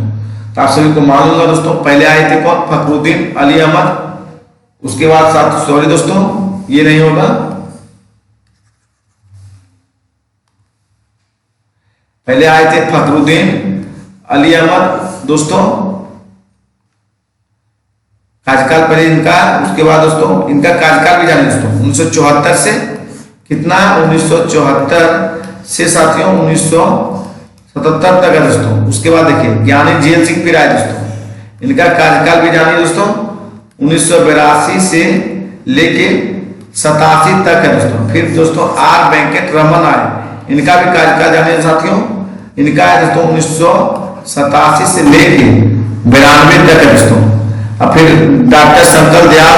तो आप सभी को मालूम होगा दोस्तों, पहले आए थे कौन? फखरुद्दीन अली अहमद। उसके बाद साथ सॉरी दोस्तों ये नहीं होगा, पहले आए थे फखरुद्दीन अली अहमद दोस्तों, कार्यकाल पहले इनका। उसके बाद दोस्तों इनका कार्यकाल भी जाने दोस्तों 1974 से कितना? 1974 से साथियों 1977 तक है दोस्तों। उसके बाद देखिए ज्ञानी जेल सिंह फिर आए दोस्तों, इनका कार्यकाल भी जानिए दोस्तों 1982 से लेके 87 तक है दोस्तों। फिर दोस्तों आर वेंकट रमन आए, इनका भी कार्यकाल जानिए साथियों, इनका है दोस्तों 1987 से लेके 92 तक है दोस्तों। और फिर डॉक्टर शंकर दयाल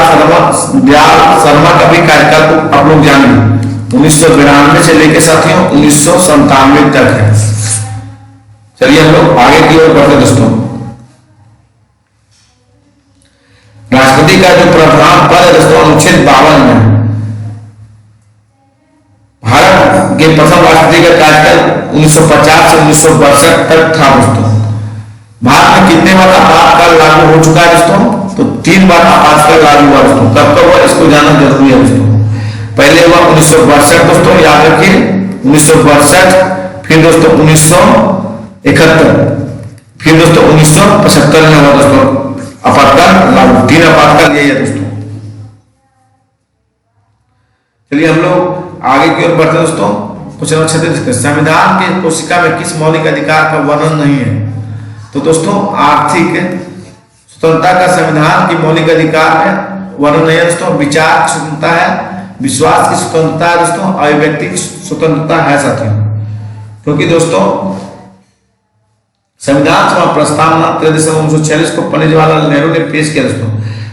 शर्मा का भी कार्यकाल को आप लोग जानिए 1992 से लेके साथियों 1997 तक है। चलिए हम लोग आगे की ओर बढ़ते दोस्तों। राष्ट्रपति का जो प्रधान पद है दोस्तों अनुच्छेद 52 में भारत के प्रथम राष्ट्रपति का कार्यकाल 1950 से 1962 तक था दोस्तों। भारत में कितने बार आपातकाल लागू हो चुका है दोस्तों? तो 3 बार आपातकाल लागू हुआ दोस्तों। कब कब हुआ इसको जानना जरूरी है दोस्तों। पहले हुआ 1962 दोस्तों, याद रखिए 1962, फिर दोस्तों 1971, फिर दोस्तों 1975 में हुआ दोस्तों आपातकाल लागू। 3 आपातकाल यही है दोस्तों। चलिए हम लोग आगे की ओर बढ़ते दोस्तों। क्वेश्चन नंबर 36, संविधान के कोशिका में किस मौलिक अधिकार का वर्णन नहीं है? तो दोस्तों आर्थिक स्वतंत्रता का संविधान की मौलिक अधिकार में वर्णन नहीं है दोस्तों। विचार की स्वतंत्रता है, विश्वास की स्वतंत्रता है दोस्तों, अभिव्यक्ति की स्वतंत्रता है साथियों। क्योंकि दोस्तों संविधान सभा प्रस्तावना 13 दिसंबर 1946 को पंडित जवाहरलाल नेहरू ने पेश किया दोस्तों।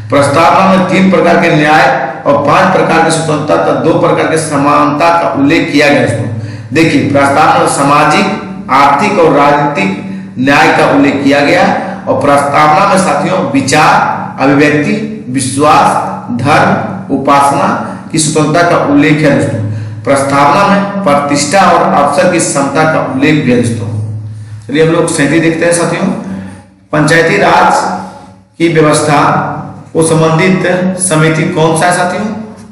प्रस्तावना में 3 प्रकार के न्याय और 5 प्रकार की स्वतंत्रता तथा 2 प्रकार के समानता का उल्लेख किया गया दोस्तों। देखिए प्रस्तावना में सामाजिक, आर्थिक और राजनीतिक न्याय का उल्लेख किया गया और प्रस्तावना में साथियों विचार, अभिव्यक्ति, विश्वास, धर्म, उपासना की स्वतंत्रता का उल्लेख है दोस्तों। प्रस्तावना में प्रतिष्ठा और अवसर की क्षमता का उल्लेख भी है दोस्तों। चलिए हम लोग 37 देखते हैं साथियों। पंचायती राज की व्यवस्था को संबंधित समिति कौन सा है साथियों?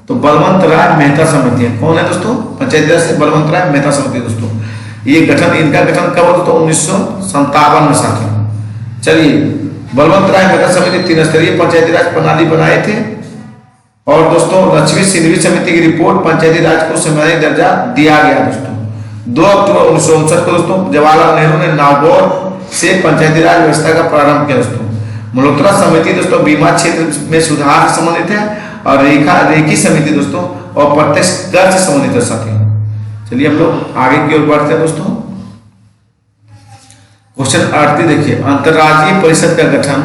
तो बलवंत राय मेहता समिति है। कौन है दोस्तों? पंचायती राज से बलवंत राय मेहता समिति दोस्तों। ये गठन, इनका गठन कब हुआ दोस्तों? 1957 में साथियों। चलिए, बलवंत राय मेहता समिति 3 स्तरीय पंचायती राज प्रणाली बनाए थे। और दोस्तों लक्ष्मी सिंघवी समिति की रिपोर्ट पंचायती राज को संवैधानिक दर्जा दिया गया दोस्तों। 2 अक्टूबर 1959 को दोस्तों जवाहरलाल नेहरू ने नागौर से पंचायती राज व्यवस्था का प्रारंभ किया दोस्तों। मल्होत्रा समिति दोस्तों बीमा क्षेत्र में सुधार से संबंधित है, और रेखी समिति दोस्तों और प्रत्यक्ष कर से संबंधित है साथियों। चलिए हम लोग आगे की ओर बढ़ते हैं दोस्तों। क्वेश्चन 38 देखिए, अंतरराज्यीय परिषद का गठन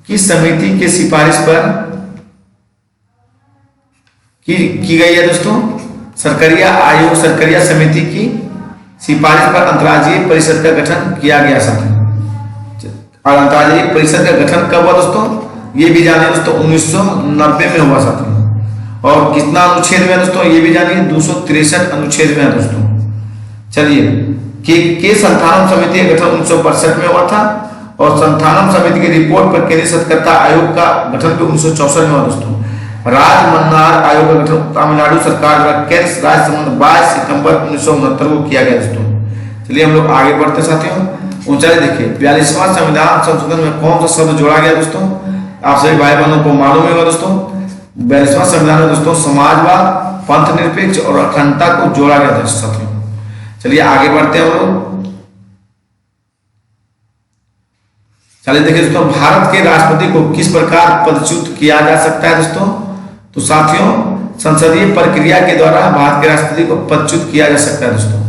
किस समिति के सिफारिश पर की गई है दोस्तों? सरकारिया आयोग, सरकारिया समिति की सिफारिश पर अंतरराज्यीय परिषद का गठन किया गया साथियों। और अंतरराज्यीय परिषद का गठन कब हुआ दोस्तों? ये भी जानिए दोस्तों 1990 में हुआ साथियों। और कितना अनुच्छेद में दोस्तों? ये भी जानिए 263 अनुच्छेद में है दोस्तों। चलिए, के संथानम समिति का गठन 1962 में हुआ था, और संथानम समिति की रिपोर्ट पर केंद्रीय सतर्कता आयोग का गठन भी 1964 में हुआ दोस्तों। राजमन्नार आयोग का गठन तमिलनाडु सरकार द्वारा केंद्र राज्य संबंध 22 सितंबर 1969 को किया गया दोस्तों। चलिए हम लोग आगे बढ़ते साथियों। ऊंचाई देखिए, 42वां संविधान संशोधन में कौन सा शब्द जोड़ा गया दोस्तों? आप सभी भाई बहनों को मालूम होगा दोस्तों, 42वां संविधान में दोस्तों समाजवाद, पंथ निरपेक्ष और अखंडता को जोड़ा गया था साथियों। चलिए आगे बढ़ते हैं हम लोग। चलिए देखिए दोस्तों, भारत के राष्ट्रपति को किस प्रकार पदच्युत किया जा सकता है दोस्तों? तो साथियों, संसदीय प्रक्रिया के द्वारा भारत के राष्ट्रपति को पदच्युत किया जा सकता है दोस्तों।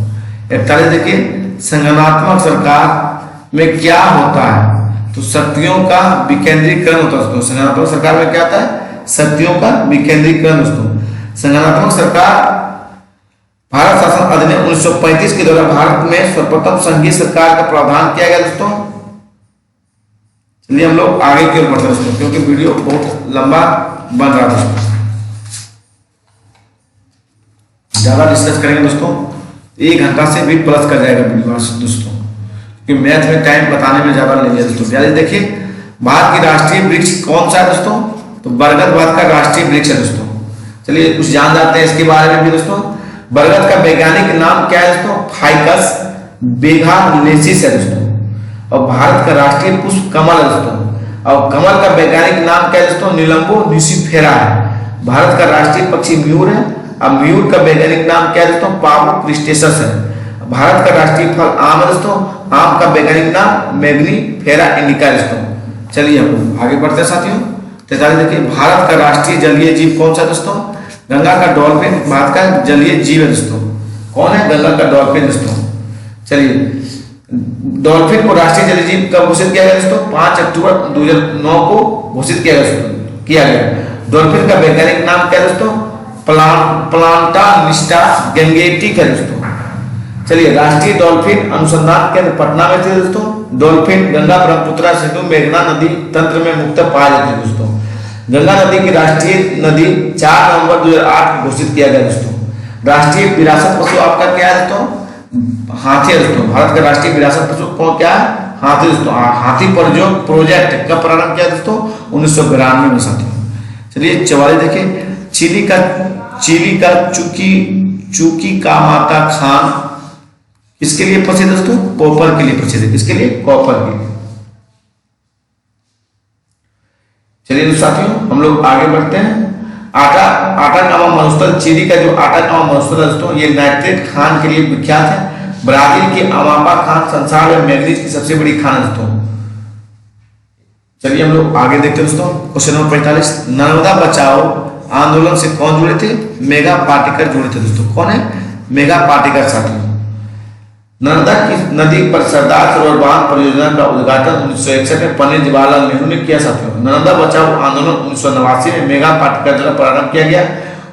41 देखिए, संगठनात्मक सरकार में क्या होता है? तो शक्तियों का विकेंद्रीकरण होता है दोस्तों। संगठनात्मक सरकार में क्या होता है? शक्तियों का विकेंद्रीकरण दोस्तों। संगठनात्मक सरकार भारत शासन अधिनियम 1935 के द्वारा भारत में सर्वप्रथम संघीय सरकार का प्रावधान किया गया दोस्तों। चलिए हम लोग आगे की ओर बढ़ते हैं दोस्तों, क्योंकि वीडियो बहुत लंबा बन रहा है। ज्यादा डिस्कस करेंगे दोस्तों, 1 घंटा से भी प्लस कर जाएगा वीडियो दोस्तों, क्योंकि मैथ में टाइम बताने में ज्यादा लेंगे दोस्तों। पहले देखिए, भारत की राष्ट्रीय वृक्ष कौन सा है दोस्तों? तो बरगद भारत का राष्ट्रीय वृक्ष है दोस्तों। चलिए कुछ जान जाते हैं इसके बारे में भी दोस्तों। बरगद का वैज्ञानिक नाम क्या है दोस्तों? फाइकस बेगालेंसिस है दोस्तों। और भारत का राष्ट्रीय पुष्प कमल है दोस्तों। और कमल का वैज्ञानिक नाम क्या है दोस्तों? नीलंबो न्यूसिफेरा है। भारत का राष्ट्रीय पक्षी मयूर है। अब मयूर का वैज्ञानिक नाम क्या है दोस्तों? पावलो क्रिस्टेसस है। भारत का राष्ट्रीय फल आम है दोस्तों। आम का वैज्ञानिक नाम मैग्नीफेरा इंडिका है दोस्तों। चलिए हम आगे बढ़ते हैं साथियों। 43 देखिए, भारत का राष्ट्रीय जलीय जीव कौन सा दोस्तों? गंगा का डॉल्फिन भारत का जलीय जीव है दोस्तों। कौन है? गंगा का डॉल्फिन दोस्तों। चलिए, डॉल्फिन को राष्ट्रीय जलीय जीव कब घोषित किया गया दोस्तों? 5 अक्टूबर 2009 को घोषित किया गया। डॉल्फिन का वैज्ञानिक नाम क्या है दोस्तों? प्लांटानिस्टा गैंगेटिक है दोस्तों। चलिए, राष्ट्रीय डॉल्फिन अनुसंधान केंद्र पटना में थे दोस्तों। डॉल्फिन गंगा, ब्रह्मपुत्र, सिंधु, मेघना नदी तंत्र में मुक्त पाए जाते हैं दोस्तों। गंगा नदी की राष्ट्रीय नदी 4 नवंबर 2008 को घोषित किया गया दोस्तों। राष्ट्रीय विरासत पशु आपका क्या है दोस्तों? हाथी है दोस्तों। भारत का राष्ट्रीय विरासत पशु कौन क्या है? हाथी दोस्तों। हाथी पर जो प्रोजेक्ट कब प्रारंभ किया दोस्तों? 1992 में साथियों। चलिए 44 देखिए, चिली का चूकी का माता खान किसके लिए प्रसिद्ध दोस्तों? कॉपर के लिए प्रसिद्ध है। किसके लिए? कॉपर के लिए। चलिए तो साथियों हम लोग आगे बढ़ते हैं। आटा नामा मरुस्थल, चिली का जो आटा नामा मरुस्थल है दोस्तों, ये नाइट्रेट खान के लिए विख्यात है। ब्राजील की अमापा खान संसार में मैग्नीज की सबसे बड़ी खान है दोस्तों। चलिए हम लोग आगे देखते हैं दोस्तों। क्वेश्चन नंबर 45, नर्मदा बचाओ आंदोलन से कौन जुड़े थे? मेघा पाटेकर जुड़े थे दोस्तों। कौन है? मेघा पाटेकर साथियों। नर्मदा की नदी पर सरदार सरोवर बांध परियोजना का उद्घाटन 1961 में पंडित जवाहरलाल नेहरू ने किया साथियों। नर्मदा बचाओ आंदोलन 1989 में मेघा पाटेकर द्वारा प्रारंभ किया गया।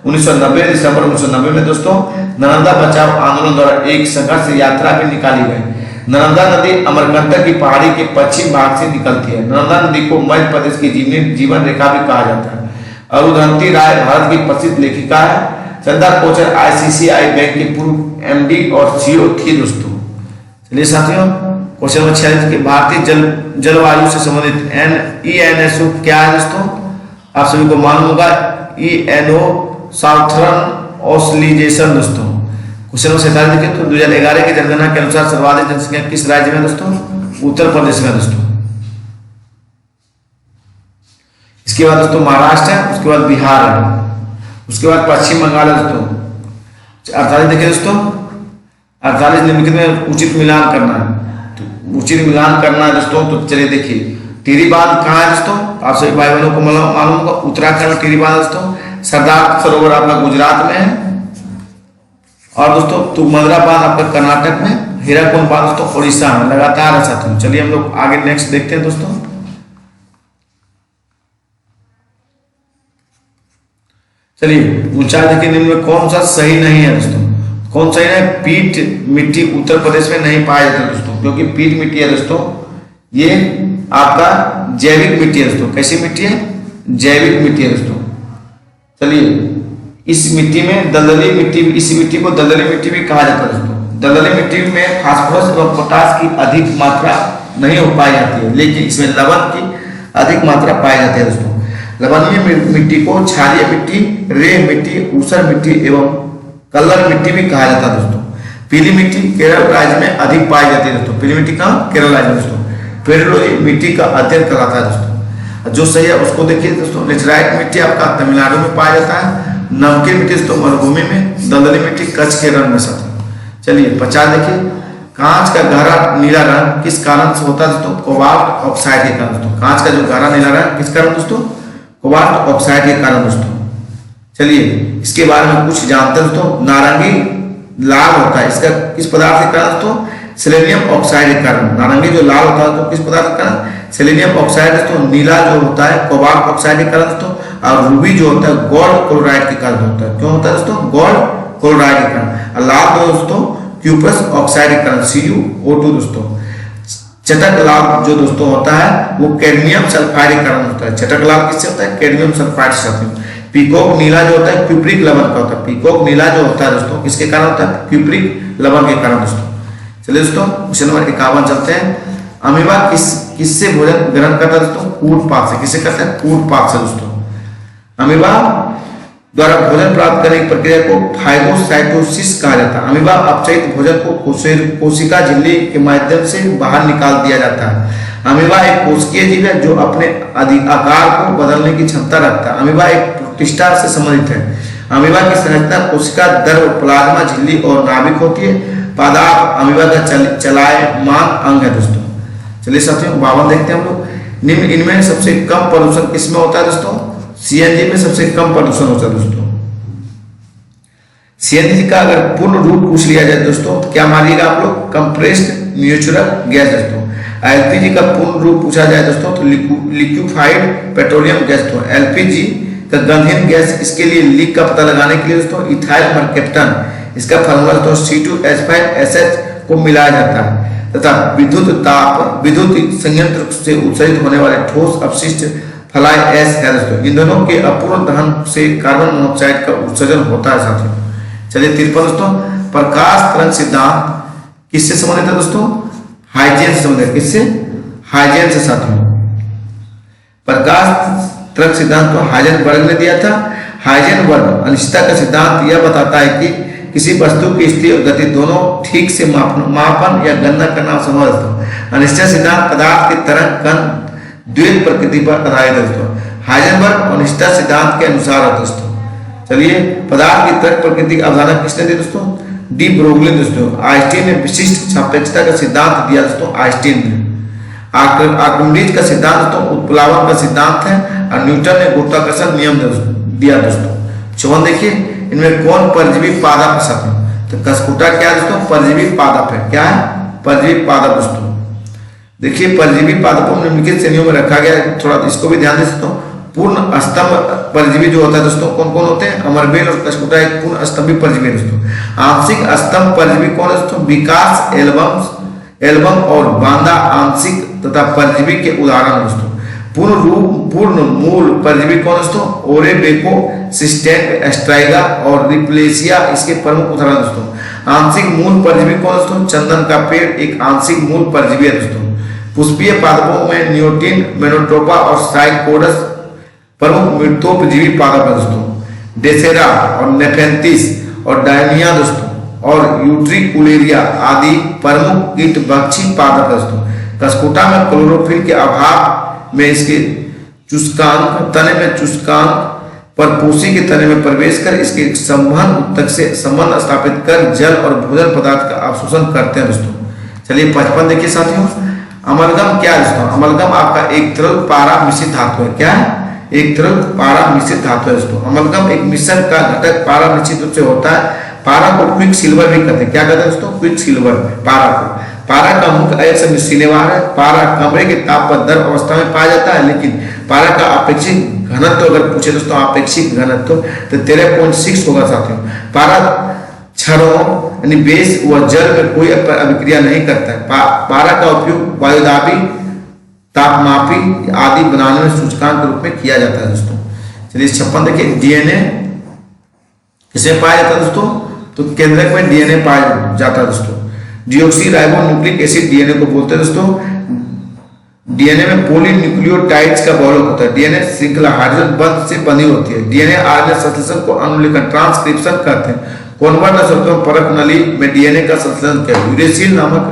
1990 दिसंबर 1990 में दोस्तों नर्मदा बचाओ आंदोलन द्वारा एक संघर्ष यात्रा भी निकाली गई। नर्मदा नदी अमरकंटक की पहाड़ी के पश्चिम भाग से निकलती है। नर्मदा नदी को मध्य प्रदेश की जीवन रेखा भी कहा जाता है। अरुंधति राय भारत की प्रसिद्ध लेखिका है। चंदा कोचर आईसीआईसीआई बैंक की पूर्व एमडी और सीईओ थी दोस्तों। चलिए साथियों, क्वेश्चन नंबर 46 की भारतीय जलवायु से संबंधित ENSO क्या है दोस्तों? आप सभी को मालूम होगा ENO साउथर्न ऑस्लिजेशन दोस्तों। क्वेश्चन नंबर 47 देखिए तो 2011 की जनगणना के अनुसार सर्वाधिक जनसंख्या किस राज्य में दोस्तों? उत्तर प्रदेश में दोस्तों। इसके बाद दोस्तों महाराष्ट्र है, उसके बाद बिहार है, उसके बाद पश्चिम बंगाल है दोस्तों। 48 देखिए दोस्तों, 48 निम्नलिखित में उचित मिलान करना है। तो उचित मिलान करना है दोस्तों, तो चलिए देखिए टिहरी बांध कहाँ है दोस्तों? आप सभी भाई बहनों को मालूम होगा उत्तराखंड में टिहरी बांध दोस्तों। सरदार सरोवर आपका गुजरात में है, और दोस्तों तुंगभद्रा बांध आपका कर्नाटक में, हीराकुंड बांध दोस्तों उड़ीसा में। लगातार है साथियों। चलिए हम लोग आगे नेक्स्ट देखते हैं दोस्तों। चलिए ऊंचाई देखिए निम्न में कौन सा सही नहीं है दोस्तों? कौन सही है? पीट मिट्टी उत्तर प्रदेश में नहीं पाया जाता दोस्तों, क्योंकि पीट मिट्टी है दोस्तों ये आपका जैविक मिट्टी है दोस्तों। कैसी मिट्टी है? जैविक मिट्टी है दोस्तों। चलिए इस मिट्टी में दलदली मिट्टी, इस मिट्टी को दलदली मिट्टी भी कहा जाता है दोस्तों। दलदली मिट्टी में फास्फोरस एवं पोटास की अधिक मात्रा नहीं हो पाई जाती है, लेकिन इसमें लवण की अधिक मात्रा पाई जाती है दोस्तों। लवणीय मिट्टी को क्षारीय मिट्टी, रेह मिट्टी, ऊसर मिट्टी एवं कलर मिट्टी भी कहा जाता है दोस्तों। पीली मिट्टी केरल राज्य में अधिक पाई जाती है दोस्तों। पीली मिट्टी कहाँ? केरल राज्य में दोस्तों। पेरिडोली मिट्टी का अध्ययन कराता है दोस्तों। जो सही है उसको देखिए दोस्तों। लेटराइट मिट्टी आपका तमिलनाडु में पाया जाता है। नमकीन मिट्टी दोस्तों मरुभूमि में। दलदली मिट्टी कच्छ के रण में साथ। चलिए 50 देखिए, कांच का गहरा नीला रंग किस कारण से होता है दोस्तों? कोबाल्ट ऑक्साइड के कारण दोस्तों। कांच का जो गहरा नीला रंग किस कारण दोस्तों? कोबाल्ट ऑक्साइड के कारण दोस्तों। चलिए इसके बारे में कुछ जानते हैं दोस्तों। नारंगी लाल होता है, इसका किस पदार्थ के कारण दोस्तों? सेलेनियम ऑक्साइड के कारण। नारंगी जो लाल होता है तो किस पदार्थ के कारण? सेलेनियम ऑक्साइड दोस्तों। नीला जो होता है कोबाल्ट ऑक्साइड के कारण दोस्तों। और रूबी जो होता है गोल्ड क्लोराइड के कारण होता है। क्यों होता है दोस्तों? गोल्ड क्लोराइड के कारण। और लाल दोस्तों क्यूपस ऑक्साइड के कारण, CuO2 दोस्तों। चटक लाल जो दोस्तों होता है वो कैडमियम सल्फाइड के कारण होता है। चटक लाल किससे होता है? कैडमियम सल्फाइड से होता है। पीकॉक नीला जो होता है क्यूप्रिक लवण का होता है। पीकॉक नीला जो होता है दोस्तों किसके कारण होता है? क्यूप्रिक लवण के कारण दोस्तों। चलिए दोस्तों क्वेश्चन नंबर 51 चलते हैं। अमीबा किससे भोजन ग्रहण करता है दोस्तों? कूट पाक से। किससे करता है? कूट पाक से दोस्तों। अमीबा द्वारा भोजन प्राप्त करने की प्रक्रिया को फाइगोसाइटोसिस कहा जाता है। अमीबा अपचयित भोजन को कोशिका झिल्ली के माध्यम से बाहर निकाल दिया जाता है। अमीबा एक कोशिकीय जीव है जो अपने आकार को बदलने की क्षमता रखता है। अमीबा एक प्रोटिस्टा से संबंधित है। अमीबा की संरचना कोशिका द्रव, प्लाज्मा झिल्ली और नाभिक होती है। पादाप अमीबा का चलायमान अंग है दोस्तों। चलिए साथियों 52 देखते हैं हम लोग। निम्न इनमें सबसे कम प्रदूषण किसमें होता है दोस्तों? CNG में सबसे कम प्रदूषण होता है दोस्तों। CNG का अगर पूर्ण रूप पूछ लिया जाए दोस्तों तो क्या मानिएगा आप लोग? कंप्रेस्ड नेचुरल गैस दोस्तों। LPG का पूर्ण रूप पूछा जाए दोस्तों तो लिक्विफाइड पेट्रोलियम गैस दोस्तों। LPG का गंधहीन गैस, इसके लिए लीक का पता लगाने के लिए दोस्तों इथाइल मर्केप्टन, इसका फार्मूला दोस्तों C2H5SH को मिलाया जाता है। तथा विद्युत संयंत्र से उत्सर्जित होने वाले ठोस अपशिष्ट फ्लाई ऐश है दोस्तों। ईंधनों के अपूर्ण दहन से कार्बन मोनोऑक्साइड का उत्सर्जन होता है साथियों। चलिए 53 दोस्तों। प्रकाश तरंग सिद्धांत किससे संबंधित है दोस्तों? हाइजेन से संबंधित। किससे? हाइजेन से साथियों। प्रकाश तरंग सिद्धांत को हाइजेनबर्ग ने दिया था। हाइजेनबर्ग अनिश्चितता का सिद्धांत यह बताता है कि किसी वस्तु की स्थिति और गति दोनों ठीक से मापन या गणना करना संभव है। अनिश्चितता सिद्धांत पदार्थ की तरंग कण द्वैत प्रकृति पर आधारित है दोस्तों। हाइजेनबर्ग अनिश्चितता सिद्धांत के अनुसार है दोस्तों। चलिए पदार्थ की तरंग प्रकृति की अवधारणा किसने दी दोस्तों? डी ब्रोगली दोस्तों। आइंस्टीन ने विशिष्ट सापेक्षता का सिद्धांत दिया दोस्तों। आइंस्टीन ने आर्किमिडीज का सिद्धांत दोस्तों उत्प्लावन का सिद्धांत है। और न्यूटन ने गुरुत्वाकर्षण नियम दिया दोस्तों। 54 देखिए, इनमें कौन परजीवी पादप है साथियों? तो कसकुटा क्या है दोस्तों? परजीवी पादप है। क्या है? परजीवी पादप दोस्तों। देखिए परजीवी पादपों में निम्नलिखित श्रेणियों में रखा गया है, थोड़ा इसको भी ध्यान दे सकते हो। पूर्ण स्तंभ परजीवी जो होता है दोस्तों कौन कौन होते हैं? अमरबेल और कसकुटा एक पूर्ण स्तंभी परजीवी दोस्तों। आंशिक स्तंभ परजीवी कौन है दोस्तों? विकास, एल्बम और बांदा आंशिक तथा परजीवी के उदाहरण दोस्तों। पूर्ण मूल परजीवी कौन दोस्तों? ओरेबेको, सिस्टेट, एस्ट्राइगा और रिप्लेसिया इसके प्रमुख उदाहरण दोस्तों। आंशिक मूल परजीवी कौन दोस्तों? चंदन का पेड़ एक आंशिक मूल परजीवी है दोस्तों। पुष्पीय पादपों में नियोटिन, मेनोट्रोपा और साइकोडस प्रमुख मृतोपजीवी पादप है दोस्तों। डेसेरा और नेफेंथिस और डायनिया दोस्तों और यूट्रिकुलेरिया आदि प्रमुख कीटभक्षी पादप है दोस्तों। कसकुटा में क्लोरोफिल के अभाव में इसके चुस्कांक तने में चुस्कांक परपोषी के तने में प्रवेश कर इसके संवहन उत्तक से संबंध स्थापित कर जल और भोजन पदार्थ का अवशोषण करते हैं दोस्तों। चलिए 55 देखिए साथियों, अमलगम क्या है दोस्तों? अमलगम आपका एक तरल पारा मिश्रित धातु है। क्या है? एक तरल पारा मिश्रित धातु है दोस्तों। अमलगम एक मिश्रण का घटक पारा निश्चित रूप से होता है। पारा को क्विक सिल्वर भी कहते हैं। क्या कहते हैं दोस्तों? क्विक सिल्वर पारा को। पारा का मुख्य अयस्क सिनेवार है। पारा कमरे के ताप पर द्रव अवस्था में पाया जाता है, लेकिन पारा का अपेक्षित घनत्व अगर पूछे दोस्तों, अपेक्षित घनत्व तो 13.6 होगा साथियों। पारा क्षणों यानी बेस व जल में कोई अभिक्रिया नहीं करता है। पारा का उपयोग वायुदाबी, तापमापी आदि बनाने में सूचकांक के रूप में किया जाता है दोस्तों। चलिए 56 देखिए, डीएनए किसे पाया जाता है दोस्तों? तो केंद्रक में डीएनए पाया जाता है दोस्तों। Deoxy ribo nucleic acid DNA को बोलते हैं दोस्तों। डीएनए में पॉलीन्यूक्लियोटाइड्स का बहुलक होता है। डीएनए श्रृंखला हाइड्रोजन बंध से बनी होती है। डीएनए आरएनए संश्लेषण को अनुलेखन ट्रांसक्रिप्शन करते हैं। कोनवर नसों परक नली में डीएनए का संश्लेषण किया। यूरेसिल नामक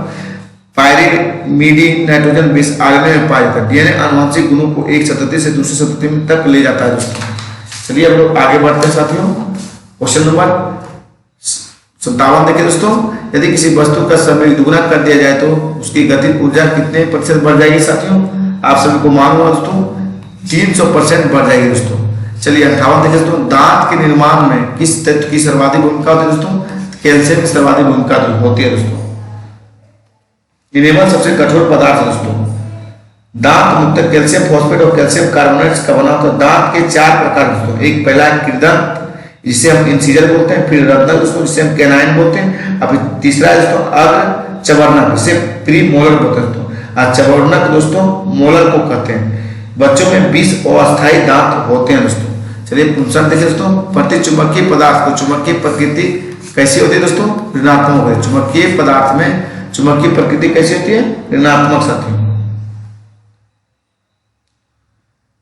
पायरिमिडीन नाइट्रोजन बेस आरएनए में पाया जाता है। डीएनए आनुवंशिक गुणों को एक संतति से दूसरी संतति में तक ले जाता है दोस्तों। चलिए अब लोग आगे बढ़ते हैं साथियों। क्वेश्चन नंबर 57 देखिए दोस्तों, यदि किसी वस्तु का समय दुगुना कर दिया जाए तो उसकी गतिज ऊर्जा कितने प्रतिशत बढ़ जाएगी साथियों? आप सभी को मालूम है दोस्तों, 300% बढ़ जाएगी दोस्तों। चलिए 58 देखिए दोस्तों, दांत के निर्माण में किस तत्व की सर्वाधिक भूमिका होती है दोस्तों? कैल्शियम की सर्वाधिक भूमिका होती है दोस्तों। इनेमल सबसे कठोर पदार्थ है दोस्तों। दांत मुख्यतः कैल्शियम फॉस्फेट और कैल्शियम कार्बोनेट का बना होता है। दांत के 4 प्रकार दोस्तों। एक पहला है कृदंत जिसे हम इंसिजर बोलते हैं, फिर रत्नक दोस्तों जिसे हम कैनाइन बोलते हैं, और फिर तीसरा है दोस्तों अग्र चवर्णक जिसे प्री मोलर बोलते हैं दोस्तों। और चवर्णक दोस्तों मोलर को कहते हैं। बच्चों में 20 अस्थायी दांत होते हैं दोस्तों। चलिए प्रश्न देखिए दोस्तों, प्रति चुंबकीय पदार्थ को चुंबकीय प्रकृति कैसी होती है दोस्तों? ऋणात्मक होती है। चुंबकीय पदार्थ में चुंबकीय प्रकृति कैसी होती है? ऋणात्मक साथियों।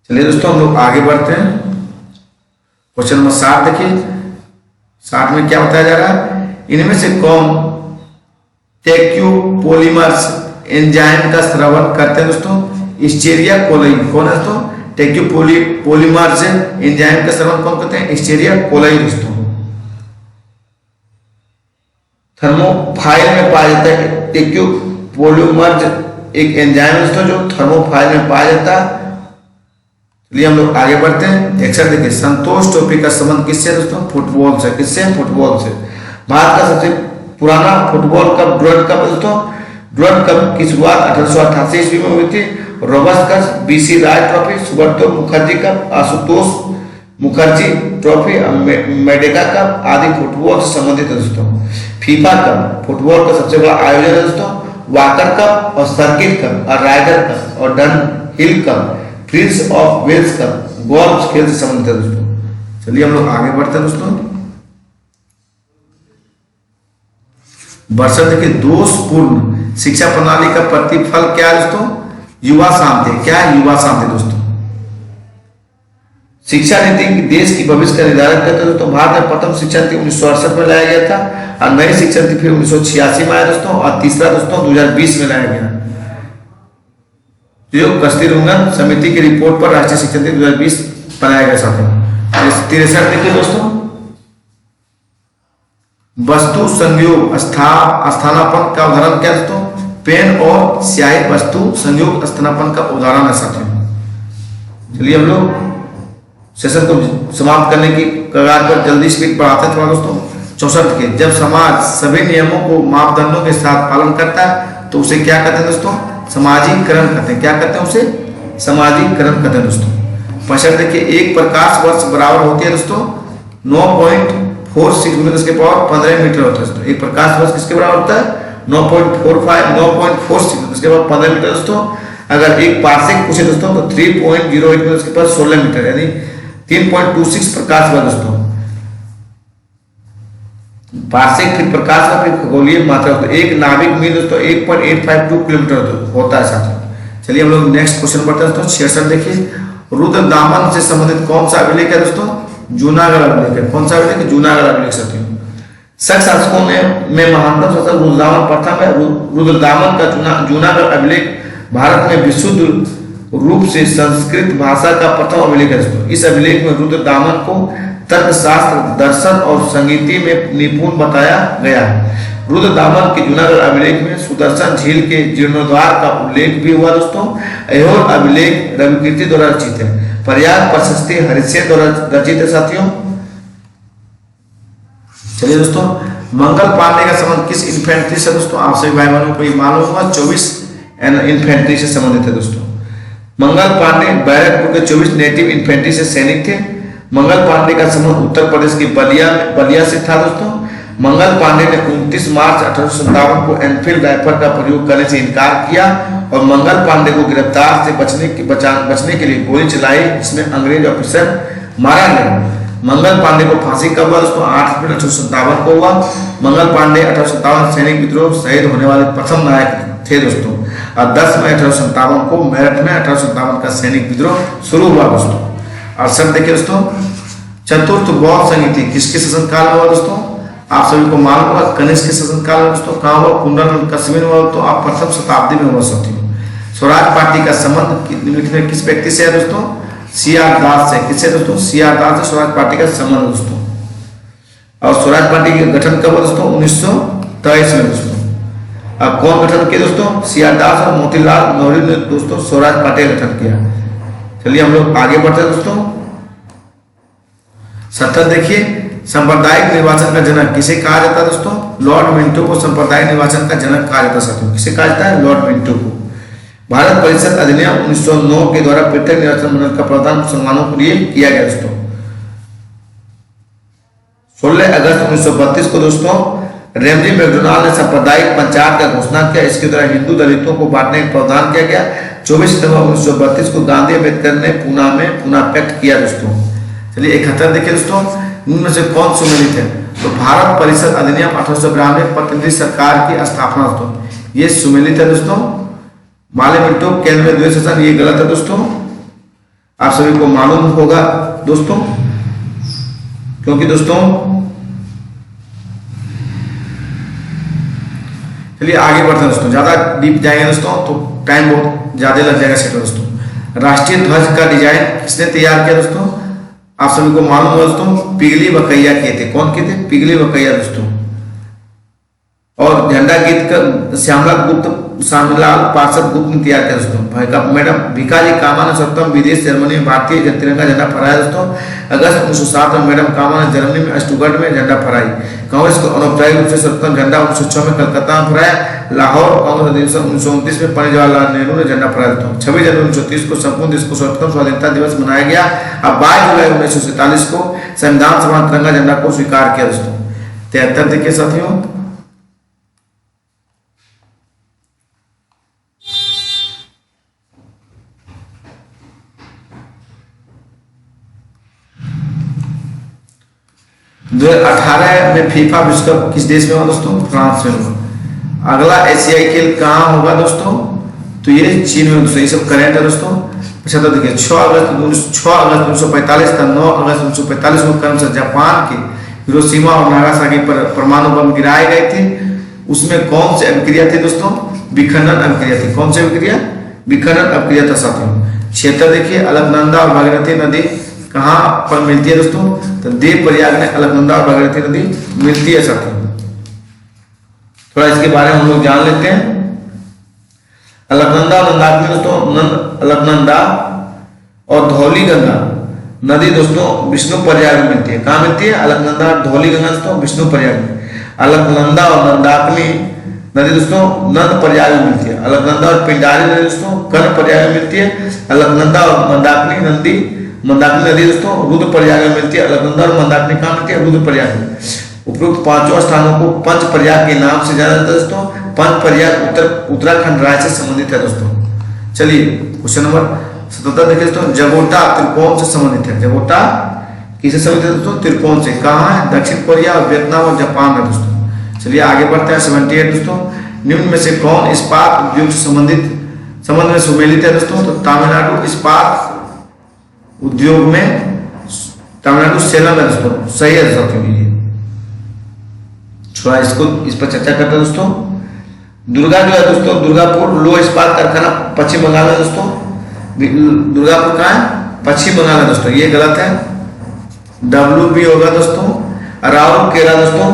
चलिए दोस्तों हम लोग आगे बढ़ते हैं। क्वेश्चन नंबर 60 देखिए, 60 में क्या बताया जा रहा है? इनमें से कौन टेक्यूपोलिमर्स एंजाइम का स्रावन करते हैं दोस्तों? एस्चेरिया कोलाई। कौन है दोस्तों? टेक्यूपोलिमर्स एंजाइम का स्रावन कौन करते हैं? एस्चेरिया कोलाई दोस्तों। थर्मोफाइल में पाया जाता है। टेक्यूपोलिमर्स एक एंजाइम है दोस्तों जो थर्मोफाइल में पाया जाता है। चलिए हम लोग आगे बढ़ते हैं। एक्शन देखिए, संतोष ट्रॉफी का संबंध किससे है दोस्तों? फुटबॉल से। किससे? फुटबॉल से। भारत का सबसे पुराना फुटबॉल कप डुरंड कप दोस्तों। डुरंड कप की शुरुआत 1888 ईस्वी में हुई थी। रोबस्ट cup, BC Roy trophy, Subroto Mukherjee cup, Ashutosh Mukherjee trophy, Merdeka cup आदि फुटबॉल से संबंधित है दोस्तों। फीफा कप फुटबॉल का सबसे बड़ा आयोजन है दोस्तों। वाकर कप और सर्किट कप और राइडर कप और Dunhill Cup, Prince of Wales Cup golf खेल से संबंधित है दोस्तों। चलिए हम लोग आगे बढ़ते हैं दोस्तों। वर्षन देखिए, दोषपूर्ण शिक्षा प्रणाली का प्रतिफल क्या है दोस्तों? युवा शांति। क्या है? युवा शांति दोस्तों। शिक्षा नीति देश की भविष्य का निर्धारण करते हैं दोस्तों। भारत में प्रथम शिक्षा नीति 1968 में लाया गया था और नई शिक्षा नीति फिर 1986 में आया दोस्तों, और तीसरा दोस्तों 2020 में लाया गया। जो कस्तूरबा समिति की रिपोर्ट पर राष्ट्रीय शिक्षा नीति 2020 बनाया गया साथियों। 63 देखिए दोस्तों, वस्तु संयोग स्थानापन्न का उदाहरण क्या दोस्तों? पेन और स्याही वस्तु संयोग स्थानापन्न का उदाहरण है साथियों। चलिए हम लोग सेशन को समाप्त करने की कगार पर जल्दी स्पीड बढ़ाते हैं थोड़ा दोस्तों। 64 के, जब समाज सभी नियमों को मापदंडों के साथ पालन करता है तो उसे क्या कहते हैं दोस्तों? सामाजिकरण कहते हैं। क्या कहते हैं? उसे सामाजिकरण कहते हैं दोस्तों। 65 देखिए, एक प्रकाश वर्ष बराबर होती है दोस्तों 9.46 × 10⁻15 मीटर होता है दोस्तों। एक प्रकाश वर्ष किसके बराबर होता है? 9.46 × 10⁻15 मीटर दोस्तों। अगर एक पार्सेक पूछे दोस्तों तो 3.08 में उसके पास 16 मीटर यानी 3.26 प्रकाश वर्ष दोस्तों। पार्सेक फिर प्रकाश का फिर खगोलीय मात्रा तो एक नाभिक मील दोस्तों 1.852 किलोमीटर होता है साथियों। चलिए हम लोग नेक्स्ट क्वेश्चन बढ़ते हैं दोस्तों। 66 देखिए, रुद्रदामन से संबंधित कौन सा अभिलेख है दोस्तों? जूनागढ़ अभिलेख है। कौन सा अभिलेख है? जूनागढ़ अभिलेख साथियों। शक शासकों में महानतम शासक रुद्रदामन प्रथम है। रुद्रदामन का जूनागढ़ अभिलेख भारत में विशुद्ध रूप से संस्कृत भाषा का प्रथम अभिलेख है दोस्तों। इस अभिलेख में रुद्रदामन को तर्कशास्त्र, दर्शन और संगीति में निपुण बताया गया है। रुद्रदामन के जूनागढ़ अभिलेख में सुदर्शन झील के जीर्णोद्धार का उल्लेख भी हुआ दोस्तों। ऐहोल अभिलेख रविकीर्ति द्वारा रचित है। प्रयाग प्रशस्ति हरिसेन द्वारा रचित है साथियों। चलिए दोस्तों, मंगल पांडे का संबंध किस इन्फेंट्री से दोस्तों? आप सभी भाई बहनों को ये मालूम होगा 24 इन्फेंट्री से संबंधित है दोस्तों। मंगल पांडे बैरकपुर के 24 नेटिव इन्फेंट्री से सैनिक थे। मंगल पांडे का संबंध उत्तर प्रदेश के बलिया से था दोस्तों। मंगल पांडे ने 29 मार्च 1857 को एनफील्ड राइफल का प्रयोग करने से इनकार किया और मंगल पांडे को गिरफ्तार से बचने के लिए गोली चलाई, जिसमें अंग्रेज ऑफिसर मारा गया। मंगल पांडे को फांसी कब हुआ दोस्तों? 8 अप्रैल 1857 को हुआ। मंगल पांडे 1857 सैनिक विद्रोह शहीद होने वाले प्रथम नायक थे दोस्तों। और 10 मई 1857 को मेरठ में 1857 का सैनिक विद्रोह शुरू हुआ दोस्तों। और सब देखिए दोस्तों, चतुर्थ बौद्ध संगीति किसके शासनकाल में हुआ दोस्तों? आप सभी को मालूम होगा कनिष्क के शासनकाल में दोस्तों। कहाँ हुआ? कुंडल कस्बे में हुआ तो आप प्रथम शताब्दी में हुआ साथियों। स्वराज पार्टी का संबंध निम्नलिखित में किस व्यक्ति से है दोस्तों? सीआर दास से। किससे दोस्तों? सीआर दास से स्वराज पार्टी का संबंध दोस्तों। और स्वराज पार्टी का गठन कब हुआ दोस्तों? 1923 में दोस्तों। अब कौन गठन किया दोस्तों? सीआर दास और मोतीलाल नेहरू ने दोस्तों स्वराज पार्टी का गठन किया। चलिए हम लोग आगे बढ़ते हैं दोस्तों। 70 देखिए, सांप्रदायिक निर्वाचन का जनक किसे कहा जाता है दोस्तों? लॉर्ड मिंटो को सांप्रदायिक निर्वाचन का जनक कहा जाता है साथियों। किसे कहा जाता है? लॉर्ड मिंटो को। भारत परिषद अधिनियम 1909 के द्वारा प्रत्येक निर्वाचन मंडल का प्रावधान मुसलमानों के लिए किया गया दोस्तों। 16 अगस्त 1932 को दोस्तों रेमजी मैकडोनाल्ड ने सांप्रदायिक पंचायत का घोषणा किया। इसके द्वारा हिंदू दलितों को बांटने का प्रावधान किया गया। 24 सितंबर 1932 को गांधी अम्बेडकर ने पुणे पैक्ट किया दोस्तों। चलिए 71 देखिए दोस्तों, इनमें से कौन सुमेलित है? तो भारत परिषद अधिनियम 1892 प्रतिनिधि सरकार की स्थापना दोस्तों। ये सुमेलित है दोस्तों। माले मिंटो केंद्र में द्वैत शासन, ये गलत है दोस्तों। आप सभी को मालूम होगा दोस्तों, क्योंकि दोस्तों चलिए आगे बढ़ते हैं दोस्तों। ज्यादा डीप जाएंगे दोस्तों तो टाइम बहुत ज्यादा लग जाएगा सेट दोस्तों। राष्ट्रीय ध्वज का डिजाइन किसने तैयार किया दोस्तों? आप सभी को मालूम होगा दोस्तों, पिघली बकैया किए थे। कौन किए थे? पिघली बकैया दोस्तों। और झंडा गीत का श्यामलाल पार्षद गुप्त ने तैयार किया दोस्तों। मैडम भिकाजी कामा ने सर्वप्रथम विदेश जर्मनी में भारतीय तिरंगा झंडा फहराया दोस्तों। अगस्त 1907 में मैडम कामा ने जर्मनी में स्टुटगार्ट में झंडा फहराई। कांग्रेस को अनौपचारिक रूप से सर्वप्रथम झंडा 1906 में कलकत्ता में फहराया। लाहौर कांग्रेस अधिवेशन 1929 में पंडित जवाहरलाल नेहरू ने झंडा फहराया दोस्तों। 26 जनवरी 1930 को संपूर्ण देश को सर्वप्रथम स्वाधीनता दिवस मनाया गया। अब 22 जुलाई 1947 को संविधान सभा ने तिरंगा झंडा को स्वीकार किया दोस्तों। 73 देखिए साथियों, दो 2018 में फीफा विश्व कप किस देश में हुआ दोस्तों? फ्रांस में हुआ। अगला एशियाई खेल कहाँ होगा दोस्तों? तो ये चीन में दोस्तों। ये सब करेंट है दोस्तों। अच्छा तो देखिए 6 अगस्त 1945 था 9 अगस्त 1945 को क्रमशः जापान के हिरोशिमा और नागासाकी पर परमाणु बम गिराए गए थे। उसमें कौन सी अभिक्रिया थी दोस्तों? विखंडन अभिक्रिया थी। कौन सी अभिक्रिया? विखंडन अभिक्रिया था साथियों। क्षेत्र देखिए, अलकनंदा और भागीरथी नदी कहाँ पर मिलती है दोस्तों? तो देव प्रयाग में अलकनंदा और भागीरथी नदी मिलती है साथियों। थोड़ा इसके बारे में हम लोग जान लेते हैं। अलकनंदा और मंदाकिनी दोस्तों, अलकनंदा और धौली गंगा नदी दोस्तों विष्णु प्रयाग में मिलती है। कहाँ मिलती है? अलकनंदा और धौली गंगा दोस्तों विष्णु प्रयाग में। अलकनंदा और मंदाकिनी नदी दोस्तों नंद प्रयाग में मिलती है। अलकनंदा और पिंडारी नदी दोस्तों कर्ण प्रयाग में मिलती है। अलकनंदा और मंदाकिनी नदी दोस्तों रुद्र प्रयाग में मिलती है। अलकनंदा और मंदाकिनी कहाँ मिलती है? रुद्र प्रयाग में। उपरोक्त 5 स्थानों को पंच प्रयाग के नाम से जाना जाता है दोस्तों। पंच प्रयाग उत्तराखंड राज्य से संबंधित है दोस्तों। चलिए क्वेश्चन नंबर 77 देखिए दोस्तों, जगोटा त्रिकोण से संबंधित है। जगोटा किससे संबंधित है दोस्तों? त्रिकोण से। कहाँ है? दक्षिण कोरिया, वियतनाम और जापान है दोस्तों। चलिए आगे बढ़ते हैं। 78 दोस्तों, निम्न में से कौन इस्पात उद्योग से संबंध में सुमेलित है दोस्तों? तो तमिलनाडु इस्पात उद्योग में तमिलनाडु सेलम है दोस्तों। सही है साथियों। ये थोड़ा इसको इस पर चर्चा करते हैं दोस्तों। दुर्गा जो है दोस्तों, दुर्गापुर लोह इस्पात कारखाना पश्चिम बंगाल में दोस्तों। दुर्गापुर कहाँ है? पश्चिम बंगाल में दोस्तों। ये गलत है, डब्ल्यू भी होगा दोस्तों। राउरकेला दोस्तों,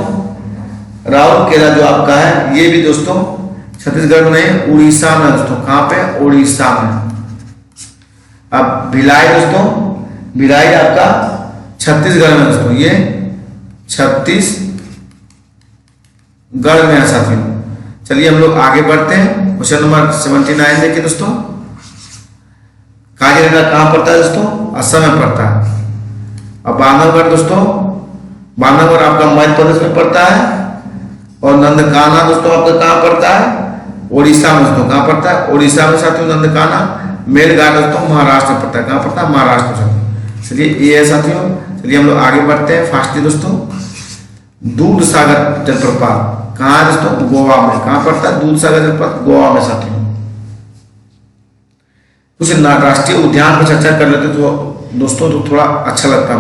राउरकेला जो आपका है ये भी दोस्तों छत्तीसगढ़ में, उड़ीसा में दोस्तों। कहाँ पे? उड़ीसा में। अब भिलाई दोस्तों, भिलाई आपका छत्तीसगढ़ में दोस्तों। ये छत्तीसगढ़ में है साथियों। चलिए हम लोग आगे बढ़ते हैं। क्वेश्चन नंबर 79 देखिए दोस्तों, काजीरंगा कहाँ पड़ता है दोस्तों? असम में पड़ता है। अब बांधवगढ़ दोस्तों, बांधवगढ़ आपका मध्य प्रदेश में पड़ता है। और नंदकाना दोस्तों आपका कहाँ पड़ता है? उड़ीसा में दोस्तों। कहाँ पड़ता है? उड़ीसा में साथियों नंदकाना। मेलघाट दोस्तों महाराष्ट्र में पड़ता है। कहाँ पड़ता है? महाराष्ट्र में। चलिए ये है साथियों। चलिए हम लोग आगे बढ़ते हैं फास्टली दोस्तों। दूध सागर जलप्रपात कहाँ है दोस्तों? गोवा में। कहाँ पड़ता है? दूध सागर जलप्रपात गोवा में साथियों। कुछ राष्ट्रीय उद्यान पर चर्चा कर लेते तो दोस्तों तो थोड़ा अच्छा लगता है।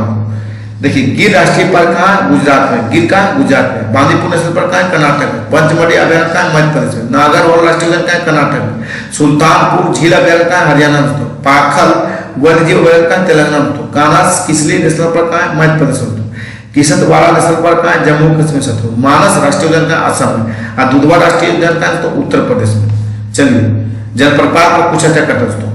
देखिए गिर राष्ट्रीय पार्क कहाँ है? गुजरात में। गिर कहाँ है? गुजरात में। बांदीपुर नेशनल पार्क कहाँ है? कर्नाटक में। पंचमढ़ी अभयारण्य कहाँ है? मध्य प्रदेश में। नागरहोल राष्ट्रीय उद्यान कहाँ है? कर्नाटक में। सुल्तानपुर झील अभयारण्य कहाँ है? हरियाणा में। पाखल वन्यजीव अभयारण्य कहाँ है? तेलंगाना में। कान्हा किसली नेशनल पार्क कहाँ है? मध्य प्रदेश में। किशतवाड़ा नेशनल पार्क कहाँ है? जम्मू कश्मीर से। मानस राष्ट्रीय उद्यान कहाँ है? असम में। और दुधवा राष्ट्रीय उद्यान कहाँ है? तो उत्तर प्रदेश में। चलिए जलप्रपात पर कुछ चर्चा करते दोस्तों।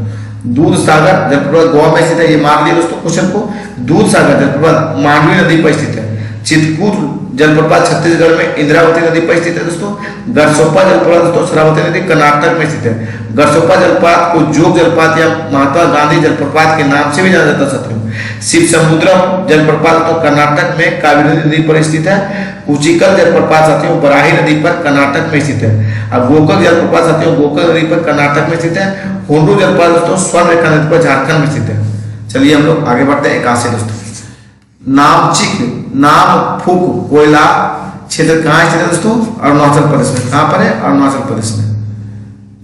दूध सागर जलप्रपात गोवा में स्थित है। ये मान लिया दोस्तों क्वेश्चन को। दूध सागर जलप्रपात मांडवी नदी पर स्थित है। चित्रकूट जलप्रपात छत्तीसगढ़ में इंद्रावती नदी पर स्थित है दोस्तों। गरसोपा जलप्रपात दोस्तों शरावती नदी कर्नाटक में स्थित है। गरसोपा जलप्रपात को जोग जलप्रपात या महात्मा गांधी जलप्रपात के नाम से भी जाना जाता है साथियों। शिव समुद्रम जलप्रपात तो कर्नाटक में कावेरी नदी पर स्थित है। कुचिकल जलप्रपात साथियों बराही नदी पर कर्नाटक में स्थित है। अब गोकक जलप्रपात साथियों गोकक नदी पर कर्नाटक में स्थित है। होंडू जलप्रपात दोस्तों स्वर्ण रेखा नदी पर झारखंड में स्थित है। चलिए हम लोग आगे बढ़ते हैं। 81 दोस्तों, नामचिक नामफुक कोयला क्षेत्र कहाँ स्थित है दोस्तों? अरुणाचल प्रदेश में। कहाँ पर है? अरुणाचल प्रदेश में।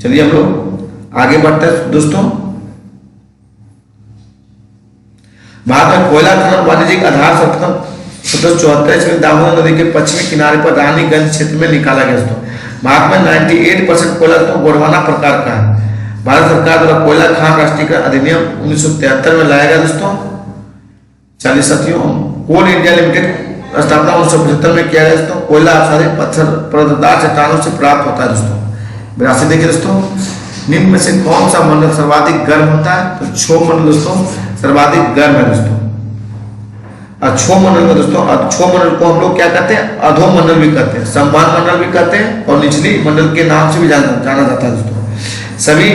चलिए हम लोग आगे बढ़ते हैं दोस्तों। भारत में कोयला खनन वाणिज्यिक आधार 1774 ईस्वी में दामोदर नदी के पश्चिमी किनारे पर रानीगंज क्षेत्र में निकाला गया दोस्तों। भारत में 98% कोयला तो गोंडवाना प्रकार का है। भारत सरकार द्वारा कोयला खान राष्ट्रीयकरण अधिनियम 1973 में लाया गया दोस्तों। चलिए साथियों, कोल इंडिया लिमिटेड स्थापना 1975 में किया गया दोस्तों। कोयला आच्छादित पत्थर परतदार चट्टानों से प्राप्त होता है दोस्तों। 82 देखिए दोस्तों, निम्न में से कौन सा मंडल सर्वाधिक गर्म होता है? तो क्षोभ मंडल दोस्तों सर्वाधिक गर्म है दोस्तों। अक्षोभ मंडल में दोस्तों, अक्षोभ मंडल को हम लोग क्या कहते हैं? अधो मंडल भी कहते हैं, सम्मान मंडल भी कहते हैं और निचली मंडल के नाम से भी जाना जाता है दोस्तों। सभी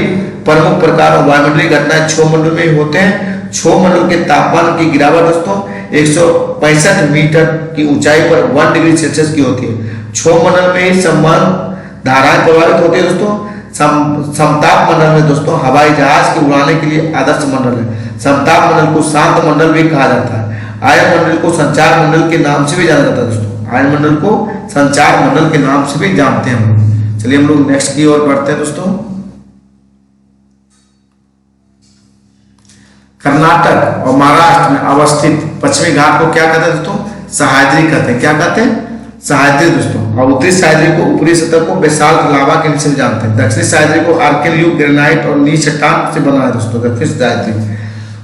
प्रमुख प्रकार वायुमंडलीय घटनाएं क्षोभ मंडल में ही होते हैं। क्षोभ मंडल के तापमान की गिरावट दोस्तों 165 मीटर की ऊंचाई पर 1 डिग्री सेल्सियस की होती है। क्षोभ मंडल में ही सम्मान धाराएं प्रभावित होती है दोस्तों। समताप मंडल में दोस्तों हवाई जहाज की उड़ाने के लिए आदर्श मंडल है। समताप मंडल को शांत मंडल भी कहा जाता है। आयन मंडल को संचार मंडल के नाम से भी जाना जाता है दोस्तों। आयन मंडल को संचार मंडल के नाम से भी जानते हैं हम लोग। चलिए हम लोग नेक्स्ट की ओर बढ़ते हैं दोस्तों। कर्नाटक और महाराष्ट्र में अवस्थित पश्चिमी घाट को क्या कहते हैं दोस्तों? सह्याद्री कहते हैं। क्या कहते हैं? सह्याद्री दोस्तों। और उत्तरी सह्याद्री को ऊपरी सतह को बेसाल्ट लावा के नीचे जानते हैं। दक्षिणी सह्याद्री को आर्किल युग ग्रेनाइट और नीच चट्टान से बना है दोस्तों दक्षिणी सह्याद्री।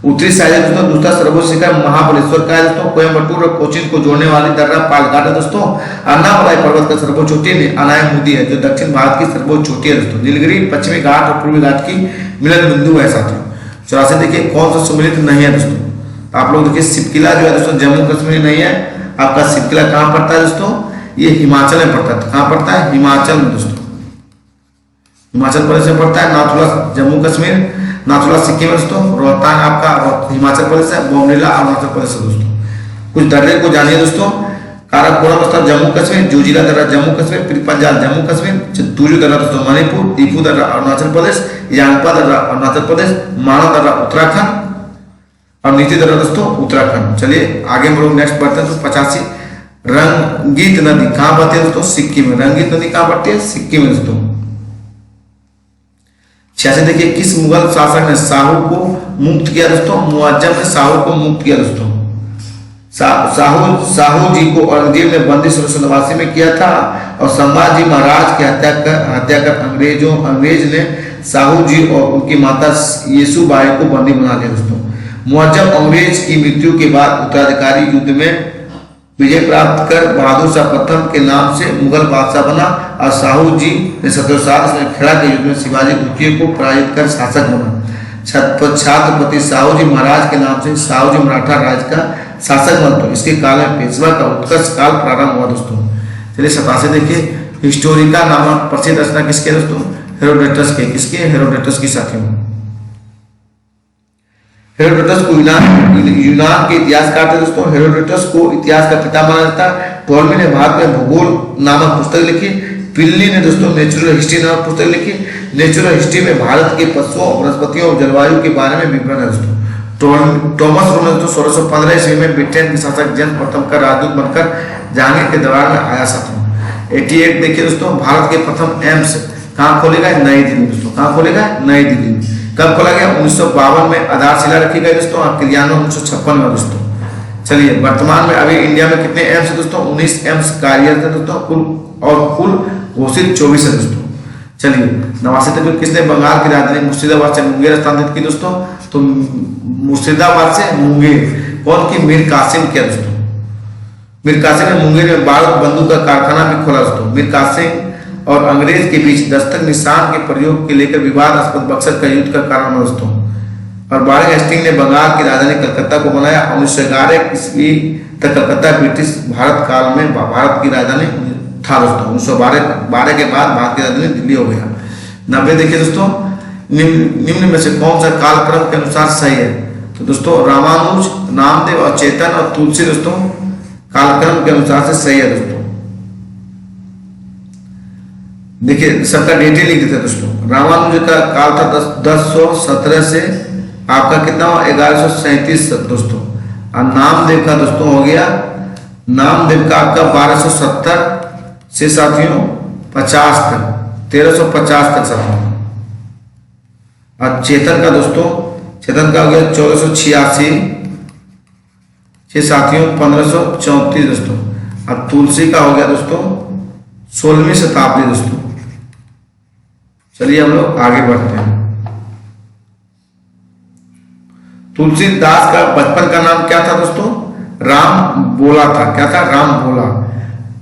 उत्तरी सह्याद्री दोस्तों दूसरा सर्वोच्च शिखर महाबलेश्वर का है दोस्तों। कोयम्बटूर और कोचीन को जोड़ने वाली दर्रा पालघाट है दोस्तों। अन्नामलाई पर्वत का सर्वोच्च चोटी अनायमुदी है जो दक्षिण भारत की सर्वोच्च चोटी है दोस्तों। नीलगिरी पश्चिमी घाट और पूर्वी घाट की मिलन बिंदु है साथियों। 84 देखिए कौन सा सुमेलित नहीं है दोस्तों? तो आप लोग देखिए सिपकिला जो है दोस्तों जम्मू कश्मीर नहीं है। आपका सिपकिला कहाँ पड़ता है दोस्तों? ये हिमाचल में पड़ता है। कहाँ पड़ता है? हिमाचल में दोस्तों। हिमाचल प्रदेश में पड़ता है। नाथुला जम्मू कश्मीर, नाथुला सिक्किम है दोस्तों। रोहतांग आपका हिमाचल प्रदेश है। बोमडीला अरुणाचल प्रदेश है दोस्तों। कुछ दर्रे को जानिए दोस्तों। काराकोरम दोस्तों जम्मू कश्मीर, जोजिला दर्रा जम्मू कश्मीर, पिरपंजाल जम्मू कश्मीर, तुजू दर्रा दोस्तों मणिपुर, दीपू दर्रा अरुणाचल प्रदेश, यांगपा दर्रा अरुणाचल प्रदेश, माणा दर्रा उत्तराखंड और नीति दर्रा दोस्तों उत्तराखंड। चलिए आगे हम लोग नेक्स्ट बढ़ते हैं। तो 85 रंगीत नदी कहां बहती है दोस्तों? सिक्किम में। रंगीत नदी कहां बढ़ती है? सिक्किम में दोस्तों। 86 देखिए किस मुगल शासक ने शाहू को मुक्त किया दोस्तों? मुअज्जम ने शाहू को मुक्त किया दोस्तों। शाहू जी को औरंगजेब ने बंदी 1689 में किया था और संभाजी महाराज की हत्या कर अंग्रेज ने शाहू जी और उनकी माता येसुबाई को बंदी बना लिया दोस्तों। मुअज्जम अंग्रेज की मृत्यु के बाद उत्तराधिकारी युद्ध में विजय प्राप्त कर बहादुर शाह प्रथम के नाम से मुगल बादशाह बना और शाहू जी ने 1760 में खेड़ा के युद्ध में शिवाजी द्वितीय को पराजित कर शासक बना। छत्रपति शाहू जी महाराज के नाम से शाहू जी मराठा राज्य का शासक बना। तो इसके काल में पेशवा का उत्कर्ष काल प्रारंभ हुआ दोस्तों। चलिए 87 देखिए हिस्टोरिका नामक प्रसिद्ध रचना किसके दोस्तों? हेरोडोटस के। किसके? हेरोडोटस की साथियों। हेरोडोटस को यूनान के इतिहासकार थे दोस्तों। हेरोडोटस को इतिहास का पिता माना जाता है। टॉलमी ने भारत में भूगोल नामक पुस्तक लिखी। प्लिनी ने दोस्तों नेचुरल हिस्ट्री नामक पुस्तक लिखी। नेचुरल हिस्ट्री में भारत के पशुओं, वनस्पतियों और जलवायु के बारे में विवरण है दोस्तों। टॉमस रोड ने दोस्तों 1615 ईस्वी में ब्रिटेन के शासक जेम्स प्रथम का राजदूत बनकर जहांगीर के दरबार में आया साथियों। 88 देखिए दोस्तों भारत के प्रथम एम्स कहाँ खोले गए? नई दिल्ली दोस्तों। कहाँ खोले गए? नई दिल्ली। कब खोला गया? 1952 में आधारशिला रखी गई दोस्तों और क्रियान्वयन 1956 में दोस्तों। चलिए वर्तमान में अभी इंडिया में कितने एम्स है दोस्तों? 19 एम्स कार्यरत है दोस्तों कुल और कुल घोषित 24 है दोस्तों। चलिए 89 तक किसने बंगाल की राजधानी मुर्शिदाबाद से मुंगेर स्थानांतरित की दोस्तों? तो मुर्शिदाबाद से मुंगेर कौन की? मीर कासिम किया दोस्तों। मीर कासिम ने मुंगेर में बारूद बंदूक का कारखाना भी खोला दोस्तों। मीर कासिम और अंग्रेज के बीच दस्तक निशान के प्रयोग के लेकर विवादास्पद बक्सर का युद्ध का कारण दोस्तों। और बारह हेस्टिंग ने बंगाल की राजधानी कलकत्ता को बनाया। 1911 ईस्वी तक कलकत्ता ब्रिटिश भारत काल में भारत की राजधानी था दोस्तों। 1912 के बाद भारत की राजधानी दिल्ली हो गया। 90 देखिए दोस्तों निम्न में से कौन सा कालक्रम के अनुसार सही है? तो दोस्तों रामानुज, नामदेव और चेतन और तुलसी दोस्तों कालक्रम के अनुसार से सही है दोस्तों। देखिए सबका डिटेल लिख देते हैं दोस्तों। रामानुज का काल था 1017 से आपका कितना हुआ? 1137 तक दोस्तों। और नामदेव का दोस्तों हो गया, नामदेव का आपका 1270 से साथियों 50 तक, 1350 तक साथियों। और चेतन का दोस्तों, चेतन का हो गया 1486 से साथियों 1534 दोस्तों। और तुलसी का हो गया दोस्तों 16वीं शताब्दी दोस्तों। चलिए हम लोग आगे बढ़ते हैं। तुलसीदास का बचपन का नाम क्या था दोस्तों? राम बोला था। क्या था? राम बोला।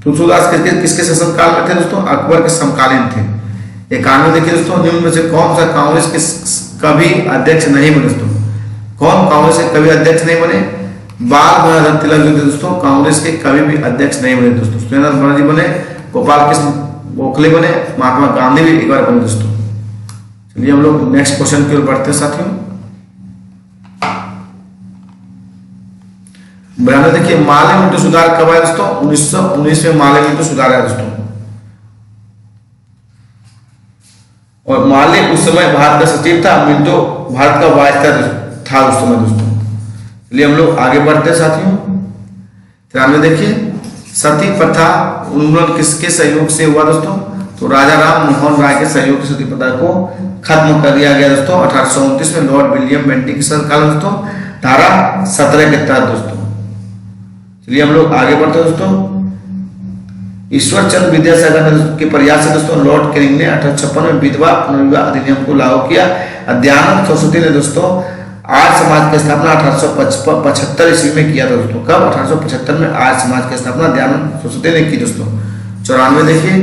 तुलसीदास किसके शासन काल में थे दोस्तों? अकबर के समकालीन थे। 91 देखिए दोस्तों निम्न में से कौन सा कांग्रेस के कभी अध्यक्ष नहीं बने दोस्तों? कौन कांग्रेस के कभी अध्यक्ष नहीं बने? बाल गंगाधर तिलक जो थे दोस्तों कांग्रेस के कभी भी अध्यक्ष नहीं बने दोस्तों। सुरेंद्र बनर्जी बने, गोपाल कृष्ण गोखले बने, महात्मा गांधी भी एक बार बने दोस्तों। चलिए हम लोग नेक्स्ट क्वेश्चन की ओर बढ़ते हैं साथियों। 92 देखिए माले मिंटो सुधार कब आया दोस्तों? 1919 में माले मिंटो सुधार आया दोस्तों। और माले उस समय भारत का सचिव था, मिंटो भारत का वायसराय था उस समय दोस्तों। चलिए हम लोग आगे बढ़ते हैं साथियों। 93 देखिए सती प्रथा उन्मूलन किसके सहयोग से हुआ दोस्तों? तो राजा राम मोहन राय के सहयोग से सती प्रथा को खत्म कर दिया गया दोस्तों 1829 में लॉर्ड विलियम बेंटिंग के शासनकाल में दोस्तों, धारा 17 के तहत दोस्तों। चलिए हम लोग आगे बढ़ते हैं दोस्तों। ईश्वर चंद्र विद्यासागर के प्रयास से दोस्तों लॉर्ड कैनिंग ने 1856 में विधवा पुनर्विवाह अधिनियम को लागू किया। दयानंद सरस्वती ने दोस्तों आर्य समाज की स्थापना 1875 ईस्वी में किया था दोस्तों। कब? 1875 में आर्य समाज की स्थापना दयानंद सरस्वती ने की दोस्तों। 94 देखिए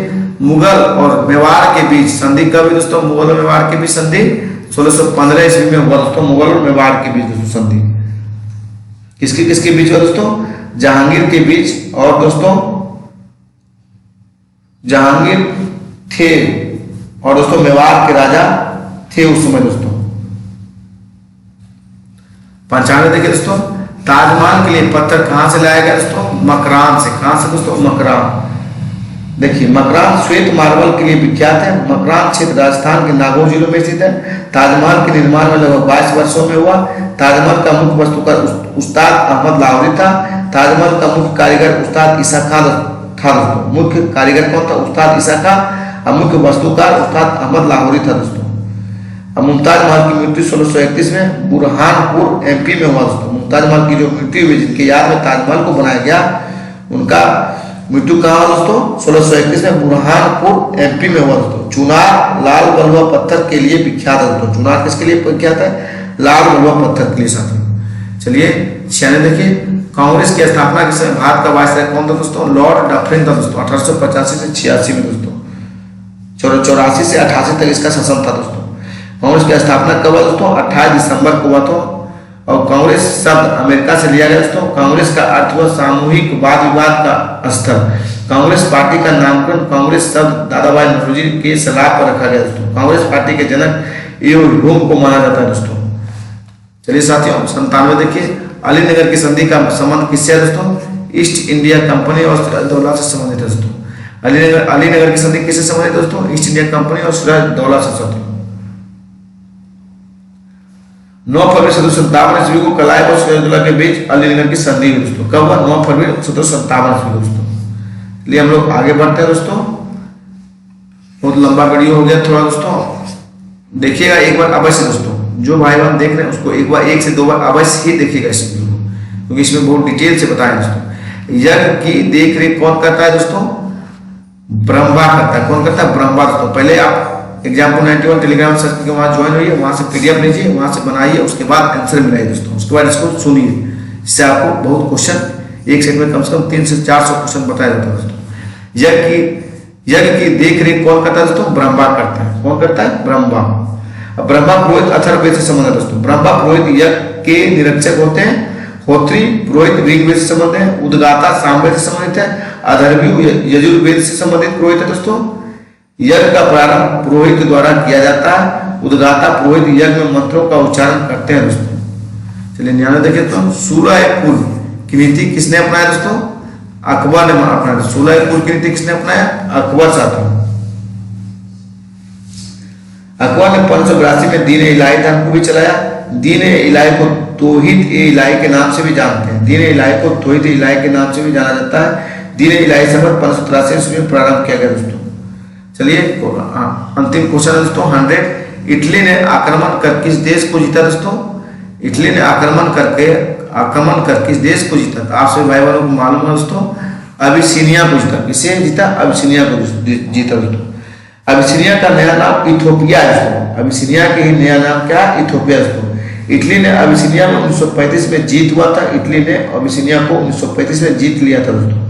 मुगल और मेवाड़ के बीच संधि कब हुई दोस्तों? मुगल और मेवाड़ के बीच संधि 1615 ईस्वी में हुआ दोस्तों। मुगल और मेवाड़ के बीच दोस्तों संधि किसके किसके बीच हुआ दोस्तों? जहांगीर के बीच और दोस्तों जहांगीर थे और दोस्तों मेवाड़ के राजा थे उस समय दोस्तों। 95 देखिए दोस्तों ताजमहल के लिए पत्थर कहां से लाया गया दोस्तों? मकरान से। कहां से दोस्तों? मकरान। देखिए मकरान श्वेत मार्बल के लिए विख्यात है। मकरान क्षेत्र राजस्थान के नागौर जिले में स्थित है। ताजमहल के निर्माण में लगभग 22 वर्षों में हुआ। ताजमहल का मुख्य वास्तुकार उस्ताद अहमद लाहौरी था। ताजमहल का मुख्य कारीगर उस्ताद ईसा खान था दोस्तों। मुख्य कारीगर कौन था? उस्ताद ईसा खान। और मुख्य वास्तुकार उस्ताद अहमद लाहौरी था दोस्तों। अब मुमताज महल की मृत्यु 1631 में बुरहानपुर एमपी में हुआ दोस्तों। मुमताज महल की जो मृत्यु हुई, जिनके याद में ताजमहल को बनाया गया, उनका मृत्यु कहाँ हुआ दोस्तों? 1631 में बुरहानपुर एमपी में हुआ दोस्तों। चुनार लाल बलुआ पत्थर के लिए विख्यात है दोस्तों। चुनार किसके लिए विख्यात है? लाल बलुआ पत्थर के लिए साथियों। चलिए 96 देखिए, कांग्रेस की स्थापना के समय भारत का वायसराय कौन था दोस्तों? लॉर्ड डफरिन था दोस्तों। 1885 से 86 में दोस्तों। 84 से 88 तक इसका शासन था दोस्तों। कांग्रेस की स्थापना कब हुआ दोस्तों? 28 दिसंबर को हुआ था। और कांग्रेस शब्द अमेरिका से लिया गया दोस्तों। कांग्रेस का अर्थ हुआ सामूहिक वाद विवाद का स्थल। कांग्रेस पार्टी का नामकरण कांग्रेस शब्द दादा भाई नौरोजी के सलाह पर रखा गया दोस्तों। कांग्रेस पार्टी के जनक एओ ह्यूम को माना जाता है दोस्तों। चलिए साथियों 97 देखिए, अलीनगर की संधि का संबंध किससे है दोस्तों? ईस्ट इंडिया कंपनी और सिराजदौला से संबंधित है दोस्तों। अलीनगर की संधि किससे संबंधित है दोस्तों? ईस्ट इंडिया कंपनी और सिराजदौला से साथियों। 9 फरवरी 1757 ईस्वी को कलाइब और सिराजदौला के बीच अलीनगर की संधि हुई दोस्तों। कब हुआ? 9 फरवरी 1757 ईस्वी दोस्तों। चलिए हम लोग आगे बढ़ते हैं दोस्तों। बहुत लंबा वीडियो हो गया थोड़ा दोस्तों। देखिएगा एक बार अवश्य दोस्तों, जो भाई बहन देख रहे हैं उसको एक बार 1 से 2 बार अवश्य ही देखिएगा इस वीडियो को, क्योंकि इसमें बहुत डिटेल से बताया दोस्तों। यज्ञ की देख रेख कौन करता है दोस्तों? ब्रह्मा करता है। कौन करता है? ब्रह्मा दोस्तों। पहले आप एग्जाम्पल 91 टेलीग्राम सर्च के वहां ज्वाइन होइए, वहां से पीडीएफ लीजिए, वहां से बनाइए, उसके बाद आंसर मिलाइए दोस्तों। उसके बाद इसको सुनिए, इससे आपको बहुत क्वेश्चन एक सेट में कम से कम 300 से 400 क्वेश्चन बताया जाता है दोस्तों। यज्ञ की देख रेख कौन करता है दोस्तों? ब्रह्मा करता है। कौन करता है? ब्रह्मा। ब्रह्मा पुरोहित अथर्ववेद से संबंधित है दोस्तों। ब्रह्मा पुरोहित यज्ञ के निरीक्षक होते हैं। होत्री पुरोहित ऋग्वेद से संबंधित है। उद्गाता सामवेद से संबंधित है। अधर्वी यजुर्वेद से संबंधित पुरोहित है दोस्तों। यज्ञ का प्रारंभ पुरोहित द्वारा किया जाता है। उद्गाता पुरोहित यज्ञ में मंत्रों का उच्चारण करते हैं दोस्तों। चलिए 99 देखिए तो सूलयकुल की नीति किसने अपनाया दोस्तों? अकबर ने अपनाया। सूलयकुल की नीति किसने अपनाया? अकबर साहब। अकबर ने 1582 में दीन इलाही धर्म को भी चलाया। दीन इलाही को तौहीद इलाही के नाम से भी जानते हैं। दीन इलाही को तौहीद इलाही के नाम से भी जाना जाता है। दीन इलाही सफर 1583 ईस्वी में प्रारंभ किया गया दोस्तों। चलिए अंतिम क्वेश्चन है दोस्तों 100। इटली ने आक्रमण कर किस देश को जीता दोस्तों? इटली ने आक्रमण कर किस देश को जीता? तो आप सभी भाई बहनों को मालूम है दोस्तों, अबिसिनिया को जीता। किसे जीता? अबिसिनिया को जीता दोस्तों। अबिसिनिया का नया नाम इथोपिया है दोस्तों। अबिसिनिया के ही नया नाम क्या है? इथोपिया दोस्तों। इटली ने अबिसिनिया में 1935 में जीत हुआ था। इटली ने अबिसिनिया को 1935 में जीत लिया था दोस्तों।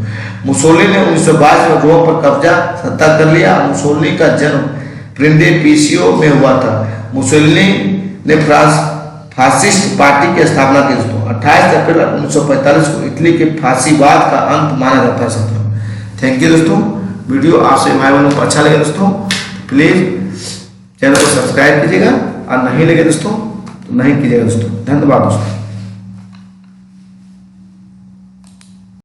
मुसोलिनी ने 1922 में रोम पर कब्जा सत्ता कर लिया। मुसोलिनी का जन्म प्रिंडेपिसियो में हुआ था। मुसोलिनी ने फासिस्ट पार्टी की स्थापना की दोस्तों। 28 अप्रैल 1945 को इटली के फांसीवाद का अंत माना जाता है दोस्तों। थैंक यू दोस्तों। वीडियो आपसे भाई बहनों को अच्छा लगे दोस्तों, प्लीज चैनल को सब्सक्राइब कीजिएगा, और नहीं लगे दोस्तों तो नहीं कीजिएगा दोस्तों। धन्यवाद दोस्तों।